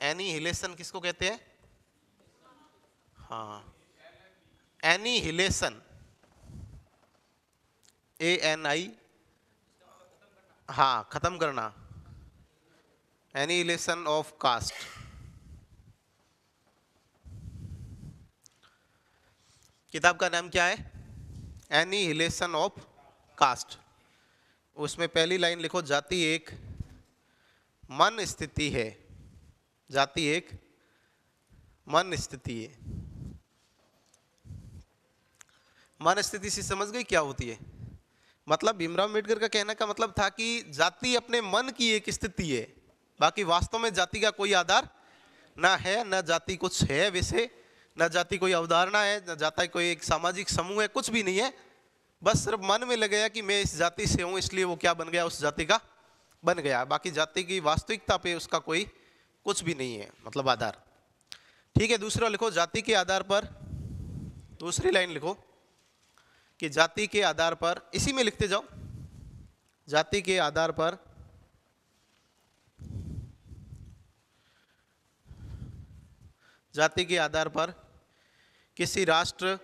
Speaker 2: एनिहिलेशन किसको कहते हैं? हाँ, एनिहिलेशन, ANI, हाँ, खत्म करना, एनिहिलेशन ऑफ कास्ट। किताब का नाम क्या है? Annihilation of caste. उसमें पहली लाइन लिखो, जाति एक मन स्थिति है। जाति एक मन स्थिति है। मन स्थिति से समझ गई क्या होती है? मतलब भीमराव अम्बेडकर का कहने का मतलब था कि जाति अपने मन की एक स्थिति है, बाकी वास्तव में जाति का कोई आधार ना है, न जाति कुछ है वैसे, न जाति कोई अवधारणा है, न जाति कोई एक सामाजिक समूह है, कुछ भी नहीं है। बस सिर्फ मन में लग गया कि मैं इस जाति से हूं, इसलिए वो क्या बन गया, उस जाति का बन गया। बाकी जाति की वास्तविकता पे उसका कोई कुछ भी नहीं है, मतलब आधार। ठीक है, दूसरा लिखो, जाति के आधार पर, दूसरी लाइन लिखो कि जाति के आधार पर, इसी में लिखते जाओ, जाति के आधार पर जाति के आधार पर किसी राष्ट्र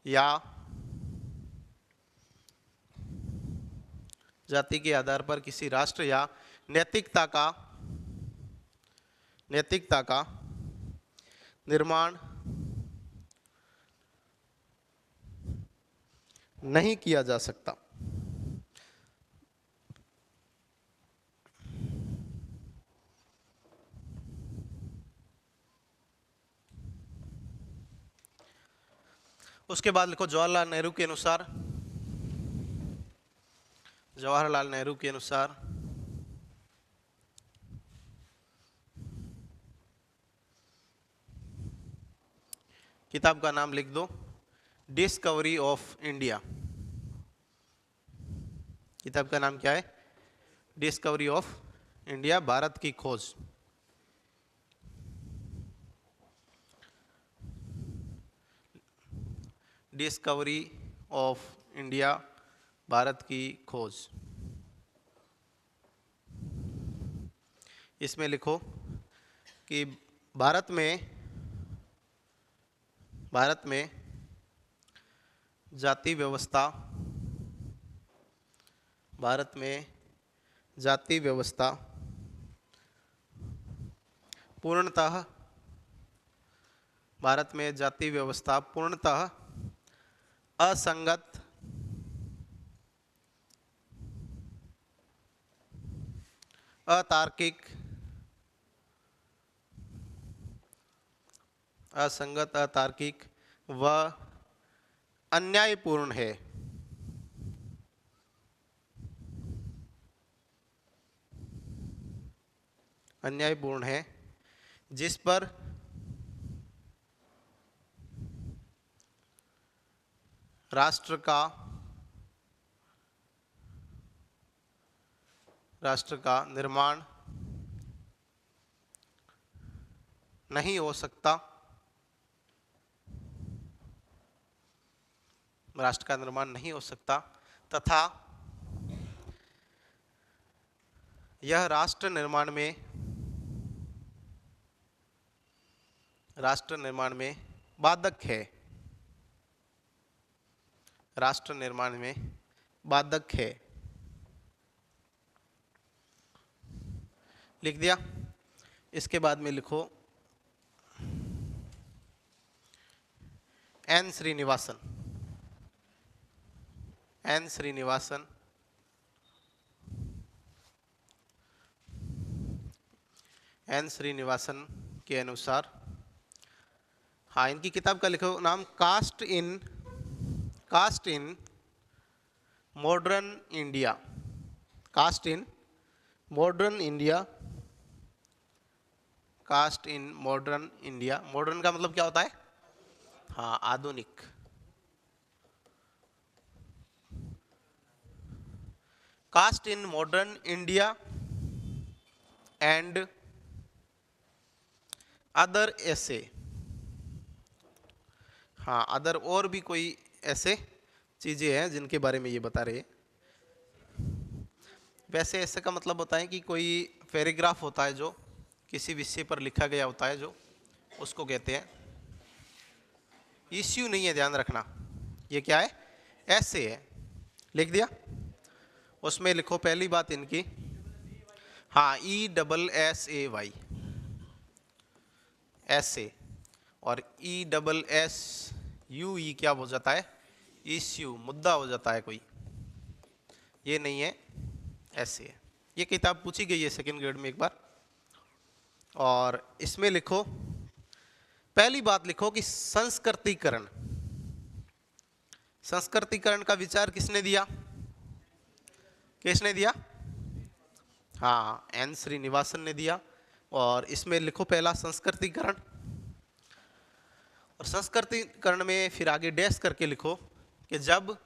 Speaker 2: या जाति के आधार पर किसी राष्ट्र या नैतिकता का निर्माण नहीं किया जा सकता। उसके बाद लिखो, जवाहरलाल नेहरू के अनुसार, जवाहरलाल नेहरू के अनुसार किताब का नाम लिख दो, डिस्कवरी ऑफ इंडिया। किताब का नाम क्या है? डिस्कवरी ऑफ इंडिया, भारत की खोज। डिस्कवरी ऑफ इंडिया, भारत की खोज। इसमें लिखो कि भारत में जाति व्यवस्था, भारत में जाति व्यवस्था पूर्णतः, भारत में जाति व्यवस्था पूर्णतः असंगत, अतार्किक, असंगत, अतार्किक व अन्यायपूर्ण है। अन्यायपूर्ण है, जिस पर राष्ट्र का निर्माण नहीं हो सकता, राष्ट्र का निर्माण नहीं हो सकता, तथा यह राष्ट्र निर्माण में बाधक है। राष्ट्र निर्माण में बाधक है। लिख दिया। इसके बाद में लिखो, N Srinivasan. N Srinivasan N Srinivasan के अनुसार, हाँ, इनकी किताब का लिखो नाम, caste in modern India. Caste in modern India. Caste in modern India. Modern का मतलब क्या होता है? हाँ, आधुनिक। Caste in modern India and other ऐसे, हाँ अदर और भी कोई ऐसे चीजें हैं जिनके बारे में ये बता रहे हैं। वैसे ऐसे का मतलब होता है कि कोई पैराग्राफ होता है जो किसी विषय पर लिखा गया होता है, जो उसको कहते हैं। इश्यू नहीं है, ध्यान रखना। ये क्या है? ऐसे है। लिख दिया। उसमें लिखो पहली बात इनकी, हाँ ESSAY, ऐसे। और ESSUE क्या हो जाता है? इश्यू, मुद्दा हो जाता है कोई। ये नहीं है, ऐसे है। ये किताब पूछी गई है सेकंड ग्रेड में एक बार। और इसमें लिखो, पहली बात लिखो कि संस्कृतिकरण। संस्कृतिकरण का विचार किसने दिया? किसने दिया? हाँ, एन श्रीनिवासन ने दिया। और इसमें लिखो पहला संस्कृतिकरण, और संस्कृतिकरण में फिर आगे डैश करके लिखो कि जब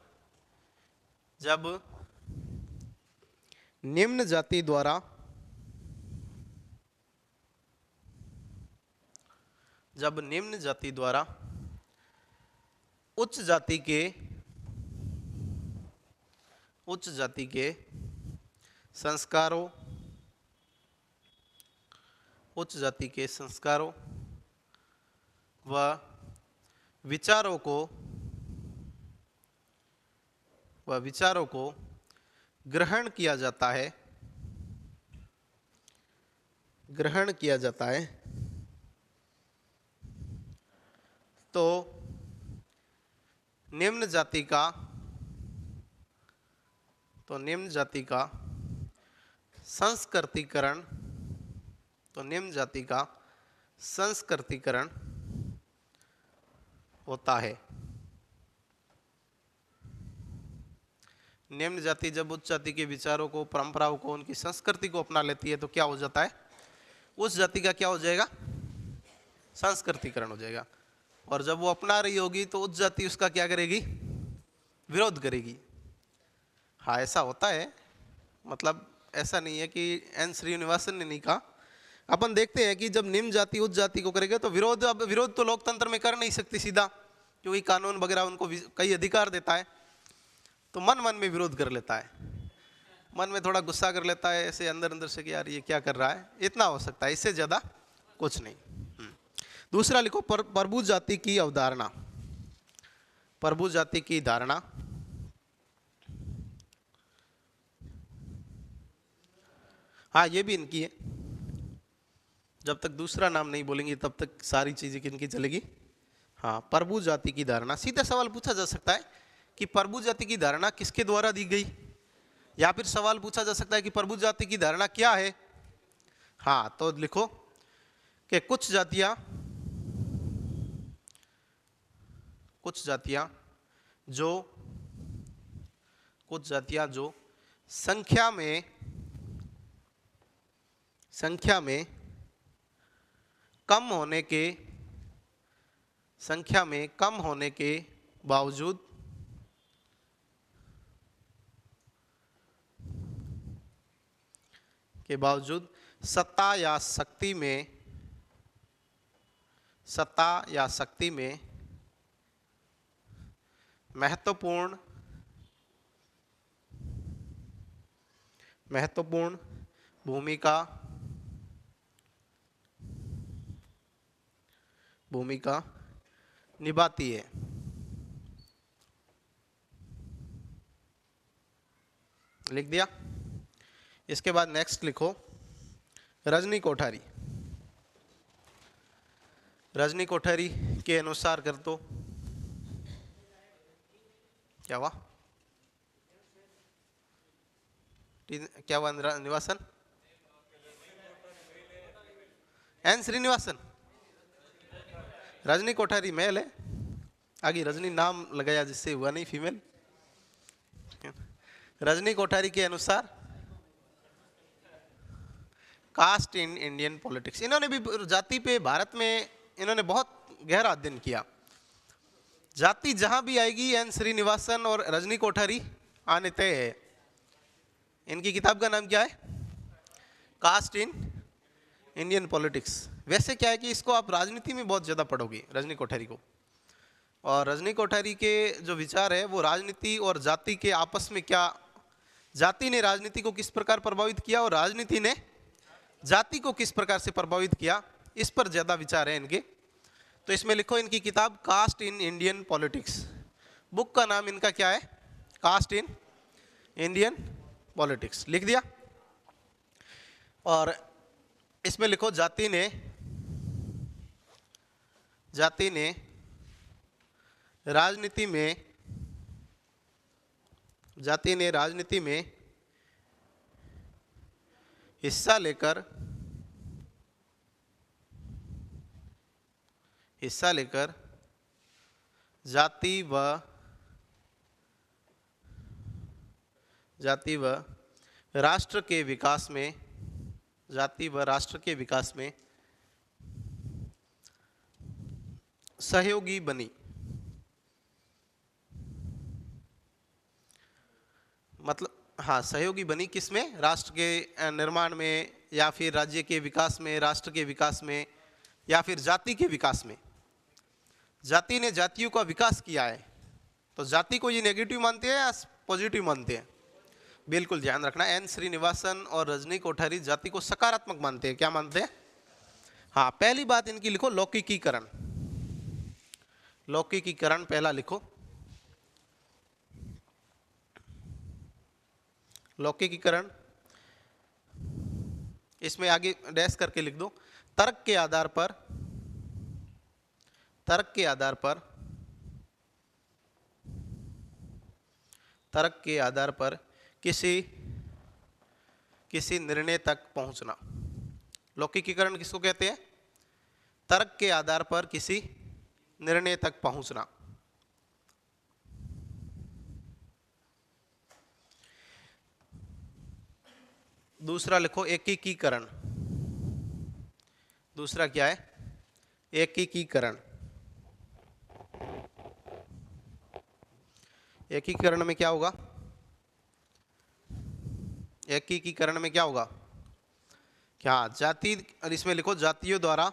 Speaker 2: निम्न जाति द्वारा उच्च जाति के संस्कारों व विचारों को ग्रहण किया जाता है, तो निम्न जाति का संस्कृतिकरण होता है। निम्न जाति जब उच्च जाति के विचारों को, परंपराओं को, उनकी संस्कृति को अपना लेती है तो क्या हो जाता है? उस जाति का क्या हो जाएगा? संस्कृतिकरण हो जाएगा। और जब वो अपना रही होगी तो उच्च जाति उसका क्या करेगी? विरोध करेगी। हाँ, ऐसा होता है। मतलब ऐसा नहीं है कि एन श्रीनिवासन ने नहीं कहा। अपन देखते हैं कि जब निम्न जाति उच्च जाति को करेगा तो विरोध, अब विरोध तो लोकतंत्र में कर नहीं सकती सीधा, क्योंकि कानून वगैरह उनको कई अधिकार देता है। तो मन में विरोध कर लेता है, मन में थोड़ा गुस्सा कर लेता है ऐसे अंदर से कि यार ये क्या कर रहा है। इतना हो सकता है, इससे ज्यादा कुछ नहीं। दूसरा लिखो प्रभु जाति की अवधारणा। प्रभु जाति की धारणा, हाँ ये भी इनकी है। जब तक दूसरा नाम नहीं बोलेंगे तब तक सारी चीजें किनकी चलेगी? हाँ, प्रभु जाति की धारणा। सीधा सवाल पूछा जा सकता है कि प्रभु जाति की धारणा किसके द्वारा दी गई, या फिर सवाल पूछा जा सकता है कि प्रभु जाति की धारणा क्या है। हाँ, तो लिखो कि कुछ जातियां जो संख्या में कम होने के बावजूद सत्ता या शक्ति में महत्वपूर्ण भूमिका निभाती है। लिख दिया। इसके बाद नेक्स्ट लिखो रजनी कोठारी के अनुसार कर दो। क्या हुआ? निवासन, एन श्रीनिवासन। रजनी कोठारी मेल है, आगे रजनी नाम लगाया जिससे हुआ नहीं, फीमेल। रजनी कोठारी के अनुसार कास्ट इन इंडियन पॉलिटिक्स, इन्होंने भी जाति पे भारत में इन्होंने बहुत गहरा अध्ययन किया। जाति जहां भी आएगी एन श्रीनिवासन और रजनी कोठारी आने तय है। इनकी किताब का नाम क्या है? Caste in Indian politics. वैसे क्या है कि इसको आप राजनीति में बहुत ज़्यादा पढ़ोगे रजनी कोठारी को, और रजनी कोठारी के जो विचार है वो राजनीति और जाति के आपस में क्या, जाति ने राजनीति को किस प्रकार प्रभावित किया और राजनीति ने जाति को किस प्रकार से प्रभावित किया, इस पर ज़्यादा विचार है इनके। तो इसमें लिखो इनकी किताब caste in Indian politics, book का नाम इनका क्या है, कास्ट इन इंडियन पॉलिटिक्स, लिख दिया। और इसमें लिखो जाति ने राजनीति में हिस्सा लेकर जाति व राष्ट्र के विकास में सहयोगी बनी। मतलब हाँ, सहयोगी बनी किसमें, राष्ट्र के निर्माण में या फिर राज्य के विकास में, राष्ट्र के विकास में या फिर जाति के विकास में। जाति ने जातियों का विकास किया है, तो जाति को ये नेगेटिव मानते हैं या पॉजिटिव मानते हैं? बिल्कुल ध्यान रखना, एन श्रीनिवासन और रजनी कोठारी जाति को सकारात्मक मानते हैं। क्या मानते हैं? हाँ, पहली बात इनकी लिखो लौकिकीकरण। लौकिकीकरण पहला लिखो, लौकिकीकरण। इसमें आगे डैश करके लिख दो, तर्क के आधार पर किसी निर्णय तक पहुंचना। लौकिकीकरण किसको कहते हैं? तर्क के आधार पर किसी निर्णय तक पहुंचना। दूसरा लिखो एकीकीकरण। दूसरा क्या है? एकीकीकरण। एकीकरण में क्या होगा? एकीकरण में क्या होगा? क्या जाति, और इसमें लिखो जातियों द्वारा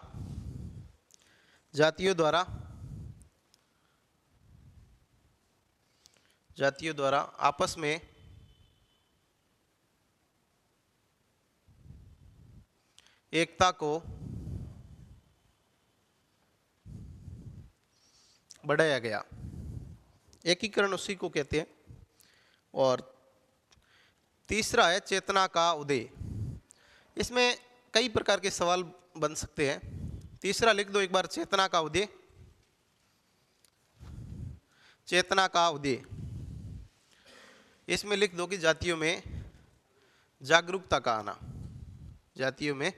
Speaker 2: आपस में एकता को बढ़ाया गया। एकीकरण उसी को कहते हैं। और तीसरा है चेतना का उदय। इसमें कई प्रकार के सवाल बन सकते हैं। तीसरा लिख दो एक बार, चेतना का उदय। चेतना का उदय, इसमें लिख दो कि जातियों में जागरूकता का आना। जातियों में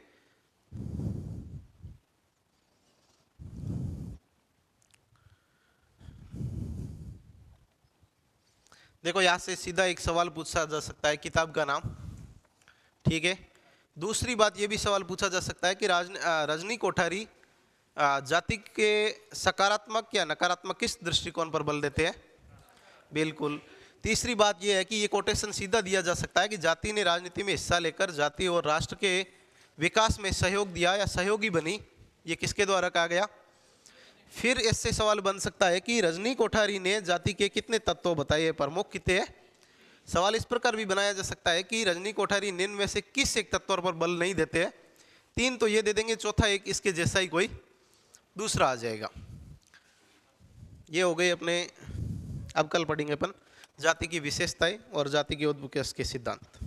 Speaker 2: देखो, यहां से सीधा एक सवाल पूछा जा सकता है, किताब का नाम, ठीक है। दूसरी बात ये भी सवाल पूछा जा सकता है कि रजनी कोठारी जाति के सकारात्मक या नकारात्मक किस दृष्टिकोण पर बल देते हैं? बिल्कुल। तीसरी बात यह है कि ये कोटेशन सीधा दिया जा सकता है कि जाति ने राजनीति में हिस्सा लेकर जाति और राष्ट्र के विकास में सहयोग दिया या सहयोगी बनी। ये किसके द्वारा कहा गया? फिर इससे सवाल बन सकता है कि रजनी कोठारी ने जाति के कितने तत्व बताए, प्रमुख कितने हैं? सवाल इस प्रकार भी बनाया जा सकता है कि रजनी कोठारी निम्न में से किस एक तत्व पर बल नहीं देते हैं? 3 तो ये दे देंगे, चौथा एक इसके जैसा ही कोई दूसरा आ जाएगा। ये हो गए अपने, अब कल पढ़ेंगे अपन जाति की विशेषताएं और जाति के उद्भव के सिद्धांत।